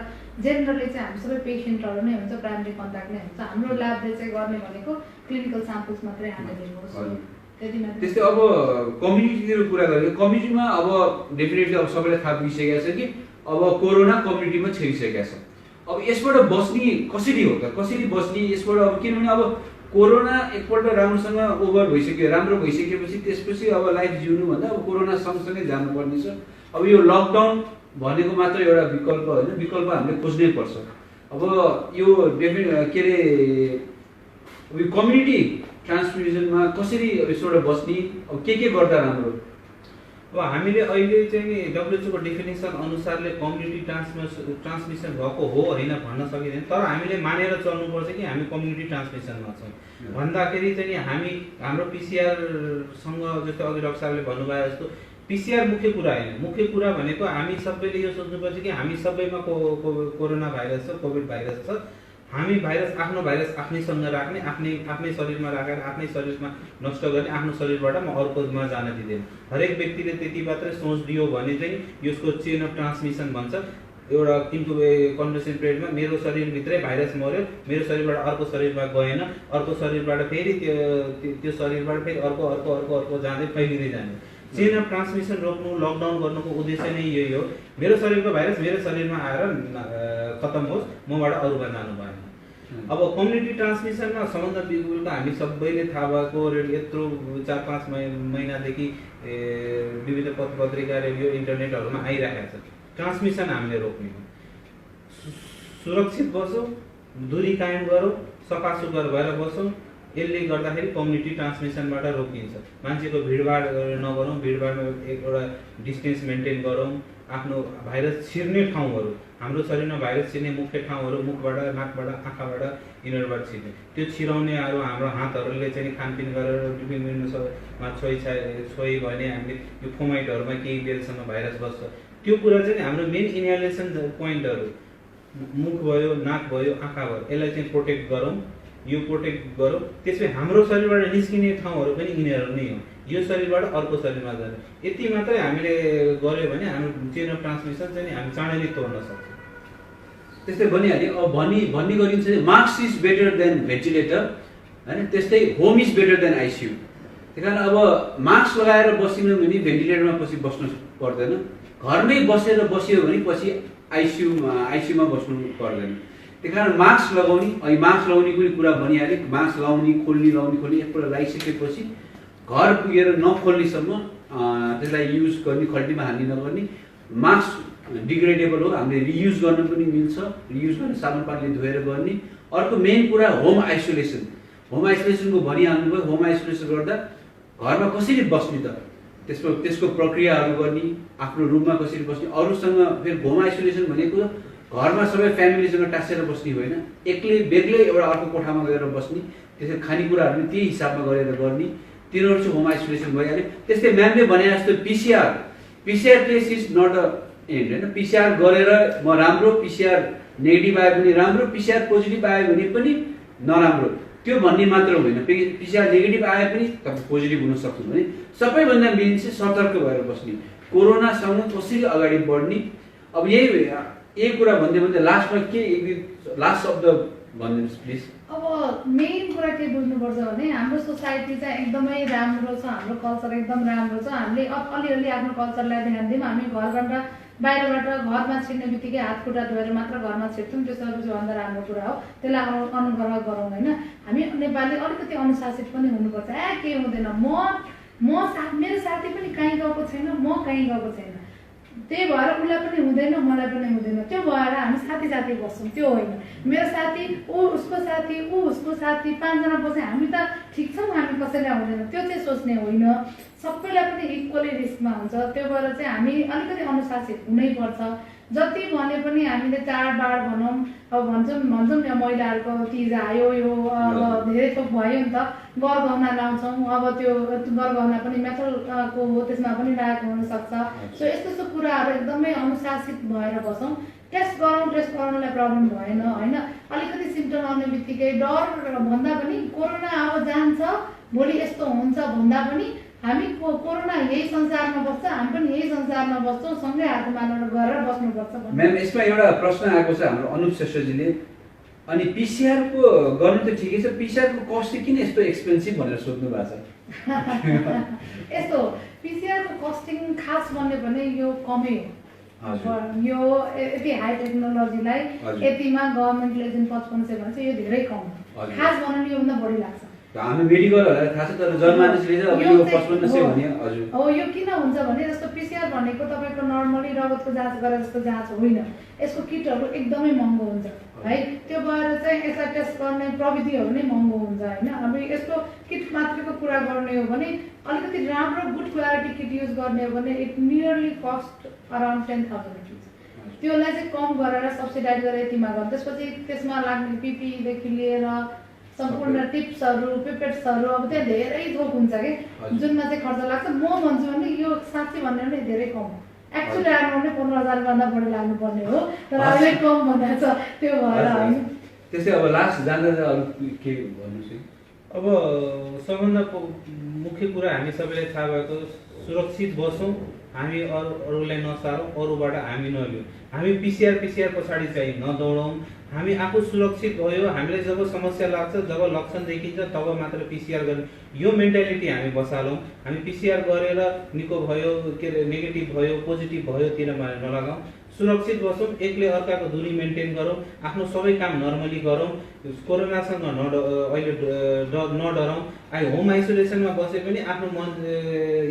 जेनरली चाहिँ हामी सबै पेसेन्टहरू नै हुन्छ, प्राइमेरी कन्ट्याक्ट नै हुन्छ। हाम्रो ल्याबले चाहिँ गर्ने भनेको क्लिनिकल स्याम्पल्स मात्रै ह्यान्डल गर्छ। त्यस्तै अब कम्युनिटीतिर कुरा गरेको, कम्युनिटीमा अब डेफिनेटली अब सबैलाई थाहा पुगिसकेको छ कि अब कोरोना कम्युनिटीमा छिरिसकेको छ। अब यसबाट बस्ने कसरी हो त, कसरी बस्ने यसबाट? अब किनभने अब कोरोना एकपल्ट राम्रोसँग ओभर भइसक्यो, राम्रो भइसकेपछि त्यसपछि अब लाइफ जिउनुभन्दा अब कोरोना सँगसँगै जानुपर्ने छ। अब यो लकडाउन भनेको मात्र एउटा विकल्प होइन, विकल्प हामीले खोज्नै पर्छ। अब यो के अरे यो कम्युनिटी ट्रान्समिसनमा कसरी यसबाट बस्ने, अब के गर्दा राम्रो? अब हामीले अहिले चाहिँ WHO को डेफिनेसन अनुसारले कम्युनिटी ट्रान्समिसन भएको हो होइन भन्न सकिँदैन, तर हामीले मानेर चल्नुपर्छ कि हामी कम्युनिटी ट्रान्समिसनमा छौँ भन्दाखेरि चाहिँ हाम्रो पिसिआरसँग जस्तो अघि डाक्टर साहबले भन्नुभयो जस्तो पिसिआर मुख्य कुरा होइन। मुख्य कुरा भनेको हामी सबैले यो सोच्नुपर्छ कि हामी सबैमा कोरोना भाइरस छ, कोभिड भाइरस छ। हामी आफ्नो भाइरस आफ्नैसँग राख्ने, आफ्नै शरीरमा राखेर आफ्नै शरीरमा नष्ट गर्ने, आफ्नो शरीरबाट म अर्कोमा जान दिँदैन। हरेक व्यक्तिले त्यति मात्रै सोच दियो भने चाहिँ यसको चेन अफ ट्रान्समिसन भन्छ। एउटा कन्भर्सेसन पिरियडमा मेरो शरीरभित्रै भाइरस मर्यो, मेरो शरीरबाट अर्को शरीरमा गएन, अर्को शरीरबाट फेरि त्यो शरीरबाट फेरि अर्को जाँदै फैलिँदै जाने। चेन अफ ट्रान्समिसन रोक्नु, लकडाउन गर्नुको उद्देश्य नै यही हो। मेरो शरीरको भाइरस मेरो शरीरमा आएर खत्तम होस्, मबाट अरूमा जानु भएन। अब कम्युनिटी ट्रान्समिसनमा सबभन्दा बिल्कुल हामी सबैले थाहा भएको यत्रो 4-5 महिनादेखि विविध पत्रिका, रेडियो, इन्टरनेटहरूमा आइरहेको छ। ट्रान्समिसन हामीले रोक्ने हो, सुरक्षित बसौँ, दूरी कायम गरौँ, सफासुग्घर भएर बसौँ। यसले गर्दाखेरि कम्युनिटी ट्रान्समिसनबाट रोकिन्छ। मान्छेको भिडभाड नगरौँ, भिडभाडमा एउटा डिस्टेन्स मेन्टेन गरौँ। आफ्नो भाइरस छिर्ने ठाउँहरू, हाम्रो शरीरमा भाइरस छिर्ने मुख्य ठाउँहरू मुखबाट, नाकबाट, आँखाबाट, यिनीहरूबाट छिर्ने, त्यो छिराउनेहरू हाम्रो हातहरूले चाहिँ खानपिन गरेर विभिन्नमा छोइ भने हामीले यो फोमाइटहरूमा केही बेरसम्म भाइरस बस्छ। त्यो कुरा चाहिँ हाम्रो मेन इनहेलेसन पोइन्टहरू मुख भयो, नाक भयो, आँखा भयो, यसलाई चाहिँ प्रोटेक्ट गरौँ। यो प्रोटेक्ट गरौँ। त्यसपछि हाम्रो शरीरबाट निस्किने ठाउँहरू पनि यिनीहरू नै हो, यो शरीरबाट अर्को शरीरमा जाने। यति मात्रै हामीले गऱ्यो भने हाम्रो चेन अफ ट्रान्समिसन चाहिँ हामी चाँडै नै तोड्न सक्छौँ। त्यस्तै भनिहाल्यो। अब भन्ने गरिन्छ mask is better than ventilator होइन, त्यस्तै home is better than ICU. त्यही कारण अब मास्क लगाएर बसिनु भने भेन्टिलेटरमा पछि बस्नु पर्दैन, घरमै बसेर बसियो भने पछि आइसियुमा बस्नु पर्दैन। त्यही कारण मास्क लगाउने, अहिले मास्क लगाउने पनि कुरा भनिहालेँ। मास्क लाउने, खोल्ने एकपल्ट लगाइसकेपछि घर पुगेर नखोल्नेसम्म त्यसलाई युज गर्ने, खल्टीमा हाल्ने नगर्ने। मास्क डिग्रेडेबल हो, हामीले रियुज गर्न पनि मिल्छ, रियुज गर्ने साबुन पानीले धोएर गर्ने। अर्को मेन कुरा होम आइसोलेसन। होम आइसोलेसनको भनिहाल्नुभयो। होम आइसोलेसन गर्दा घरमा कसरी बस्ने त, त्यसको प्रक्रियाहरू गर्ने, आफ्नो रुममा कसरी बस्ने, अरूसँग फेरि होम आइसोलेसन भनेको घरमा सबै फ्यामिलीसँग टाँसेर बस्ने होइन, एक्लै बेग्लै एउटा अर्को कोठामा गएर बस्ने। त्यसरी खानेकुराहरू पनि त्यही हिसाबमा गरेर गर्ने। तिनीहरू चाहिँ होम आइसोलेसन भइहाल्यो। त्यस्तै म्यामले भने जस्तो PCR test is not a end होइन। पिसिआर गरेर म राम्रो, पिसिआर नेगेटिभ आयो भने राम्रो, पिसिआर पोजिटिभ आयो भने पनि नराम्रो, त्यो भन्ने मात्र होइन। पिसिआर नेगेटिभ आए पनि तपाईँ पोजिटिभ हुन सक्नु भने सबैभन्दा मेन चाहिँ सतर्क भएर बस्ने, कोरोनासँग कसरी अगाडि बढ्ने। अब यही कुरा भन्दै लास्टमा के लास्ट शब्द भनिदिनुहोस् प्लिज। अब मेन कुरा के बुझ्नुपर्छ भने हाम्रो सोसाइटी चाहिँ एकदमै राम्रो छ, हाम्रो कल्चर एकदम राम्रो छ। हामीले अलिअलि आफ्नो कल्चरलाई ध्यान दिउँ। हामी घरबाट बाहिरबाट घरमा छिर्ने बित्तिकै हात खुट्टा धोएर मात्र घरमा छिर्छौँ, त्यो सबैभन्दा राम्रो कुरा हो। त्यसलाई अनुग्रह गरौँ होइन। हामी नेपाली अलिकति अनुशासित पनि हुनुपर्छ। के हुँदैन, मेरो साथी पनि कहीँ गएको छैन, म कहीँ गएको छैन, त्यही भएर उसलाई पनि हुँदैन मलाई पनि हुँदैन, त्यो भएर हामी साथी साथी बस्छौँ। त्यो होइन, मेरो साथी ऊ उसको साथी ऊ उसको साथी 5 जना बस्यो हामी त ठिक छौँ, हामी कसैलाई हुँदैन, त्यो चाहिँ सोच्ने होइन। सबैलाई पनि इक्वली रिस्कमा हुन्छ। त्यो भएर चाहिँ हामी अलिकति अनुशासित हुनैपर्छ। जति भने पनि हामीले चाडबाड भनौँ, अब भन्छौँ नि महिलाहरूको तिज आयो, यो अब धेरै थोक भयो नि त, गरगहना लाउँछौँ। अब त्यो गरगहना पनि मेटलको हो, त्यसमा पनि लागेको हुनसक्छ। सो यस्तो कुराहरू एकदमै अनुशासित भएर बसौँ। टेस्ट गराउनलाई प्रब्लम भएन होइन। अलिकति सिम्टम आउने बित्तिकै डर भन्दा पनि कोरोना अब जान्छ, भोलि यस्तो हुन्छ भन्दा पनि हामी कोरोना यही संसारमा बस्छ, हामी पनि यही संसारमा बस्छौँ, सँगै हात मानेर गरेर बस्नुपर्छ। म्याम यसमा एउटा प्रश्न आएको छ हाम्रो अनुप श्रेष्ठजीले, अनि पिसिआर को गर्नु त ठिकै छ, पिसिआर को कस्ट किन यस्तो एक्सपेन्सिभ भनेर सोध्नु भएको छ। यस्तो पिसिआर को कस्टिङ खास भन्ने भने यो कमै हो। यो यति हाई टेक्नोलोजीलाई यतिमा गभर्मेन्टले जुन 5500 भन्छ यो धेरै कम हो। खास भन्नु योभन्दा बढी लाग्छ। हामी मेडिकलहरूलाई थाहा छ, तर जनमानसले चाहिँ अब यो 5500 भने हजुर हो। यो किन हुन्छ भने जस्तो पिसिआर भनेको तपाईँको नर्मली रगतको जाँच गरे जस्तो जाँच होइन। यसको किटहरू एकदमै महँगो हुन्छ है। त्यो भएर चाहिँ यसलाई टेस्ट गर्ने प्रविधिहरू नै महँगो हुन्छ होइन। अब यसको किट मात्रैको कुरा गर्ने हो भने अलिकति राम्रो गुड क्वालिटी किट युज गर्ने हो भने it nearly cost around 10,000 rupees. त्यसलाई चाहिँ कम गरेर सब्सिडाइज गरेर यतिमा गर्छ। त्यसपछि त्यसमा लाग्ने पिपीदेखि लिएर सम्पूर्ण टिप्सहरू पिपेट्सहरू अब त्यहाँ धेरै थोक हुन्छ कि जुनमा चाहिँ खर्च लाग्छ। म भन्छु भने यो साँच्चै भन्ने भने धेरै कम हो। एक्चुअली आउनु भने 15,000 भन्दा बढी लाग्नुपर्ने हो, तर अहिले कम भनेको छ। त्यो भएर होइन। त्यस्तै अब लास्ट जान्दा अरू के भन्नुहोस्। अब सबभन्दा मुख्य कुरा हामी सबैलाई थाहा भएको सुरक्षित बसौँ, हामी अरूलाई नसारौँ, अरूबाट हामी नलिउँ। हामी पिसिआर पछाडि चाहिँ नदौडौँ। हामी आफू सुरक्षित भयो, हामीलाई जब समस्या लाग्छ, जब लक्षण देखिन्छ तब मात्र पिसिआर गर्ने यो मेन्टालिटी हामी बसालौँ। हामी पिसिआर गरेर निको भयो के अरे नेगेटिभ भयो पोजिटिभ भयो तिर नलगाउँ। सुरक्षित बसौँ, एकले अर्काको दूरी मेन्टेन गरौँ, आफ्नो सबै काम नर्मली गरौँ, कोरोनासँग अहिले नडराउँ। होम आइसोलेसनमा बसे पनि आफ्नो मन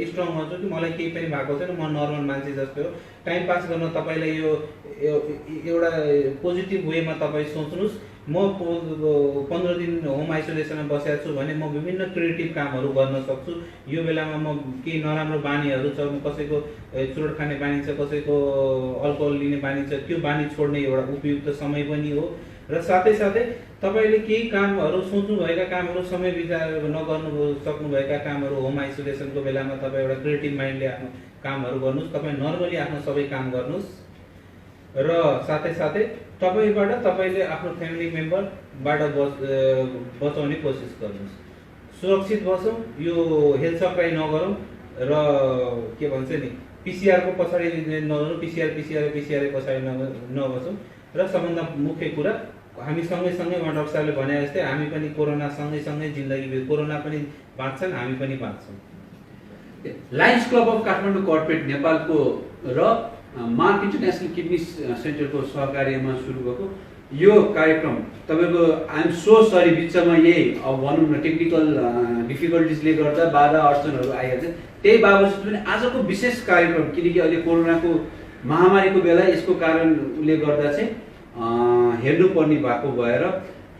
स्ट्रङ हुन्छ कि मलाई केही पनि भएको छैन, म नर्मल मान्छे जस्तै हो। टाइम पास गर्न तपाईँलाई यो एउटा पोजिटिभ वेमा तपाईँ सोच्नुहोस्। म 15 दिन होम आइसोलेसनमा बसेको छु भने म विभिन्न क्रिएटिभ कामहरू गर्न सक्छु। यो बेलामा म केही नराम्रो बानीहरू छ, कसैको चुरोट खाने बानी छ, कसैको अल्कोहल लिने बानी छ, त्यो बानी छोड्ने एउटा उपयुक्त समय पनि हो। र साथै साथै तपाईँले केही कामहरू सोच्नुभएका कामहरू समय बिताएर नगर्नु सक्नुभएका कामहरू होम आइसोलेसनको बेलामा तपाईँ एउटा क्रिएटिभ माइन्डले आफ्नो कामहरू गर्नुहोस्। तपाईँ नर्मली आफ्नो सबै काम गर्नुहोस्। र साथै साथै तपाईँबाट तपाईँले आफ्नो फ्यामिली मेम्बरबाट बचाउने कोसिस गर्नुहोस्। सुरक्षित बसौँ, यो हेल्थ सप्लाई नगरौँ र के भन्छ नि पिसिआरको पछाडि नगरौँ, पिसिआर पछाडि नबसौँ। र सबभन्दा मुख्य कुरा हामी सँगै उहाँ डाक्टर साहबले भने जस्तै हामी पनि कोरोना सँगै जिन्दगी, कोरोना पनि बाँच्छन्, हामी पनि बाँच्छौँ। Lions club of Kathmandu corporate नेपालको र मार्क इन्टरनेसनल किडनी सेन्टरको सहकार्यमा सुरु भएको यो कार्यक्रम तपाईँको आइएम सो सरी बिचमा यही अब भनौँ न टेक्निकल डिफिकल्टिजले गर्दा बाधा अडचनहरू आइहाल्छ। त्यही बावजुद पनि आजको विशेष कार्यक्रम, किनकि अहिले कोरोनाको महामारीको बेला यसको कारणले गर्दा चाहिँ हेर्नुपर्ने भएको भएर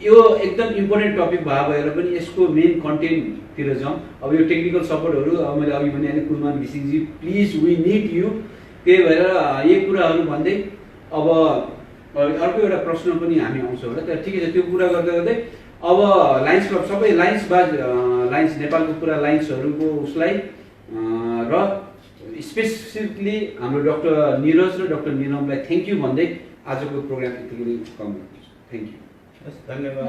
यो एकदम इम्पोर्टेन्ट टपिक भएर पनि यसको मेन कन्टेन्टतिर जाउँ। अब यो टेक्निकल सपोर्टहरू अब मैले अघि भने कुलमान घिसिङजी प्लिज वी निड यु। त्यही भएर यही कुराहरू भन्दै अब अर्को एउटा प्रश्न पनि हामी आउँछ होला, तर ठिकै छ। त्यो कुरा गर्दै अब लायन्स क्लब सबै लायन्स नेपालको पुरा लायन्सहरूको उसलाई र स्पेसिफिकली हाम्रो डाक्टर निरज र डाक्टर निलमलाई थ्याङ्क यू भन्दै आजको प्रोग्राम यतिकै कम गर्छु। Thank you. धन्यवाद।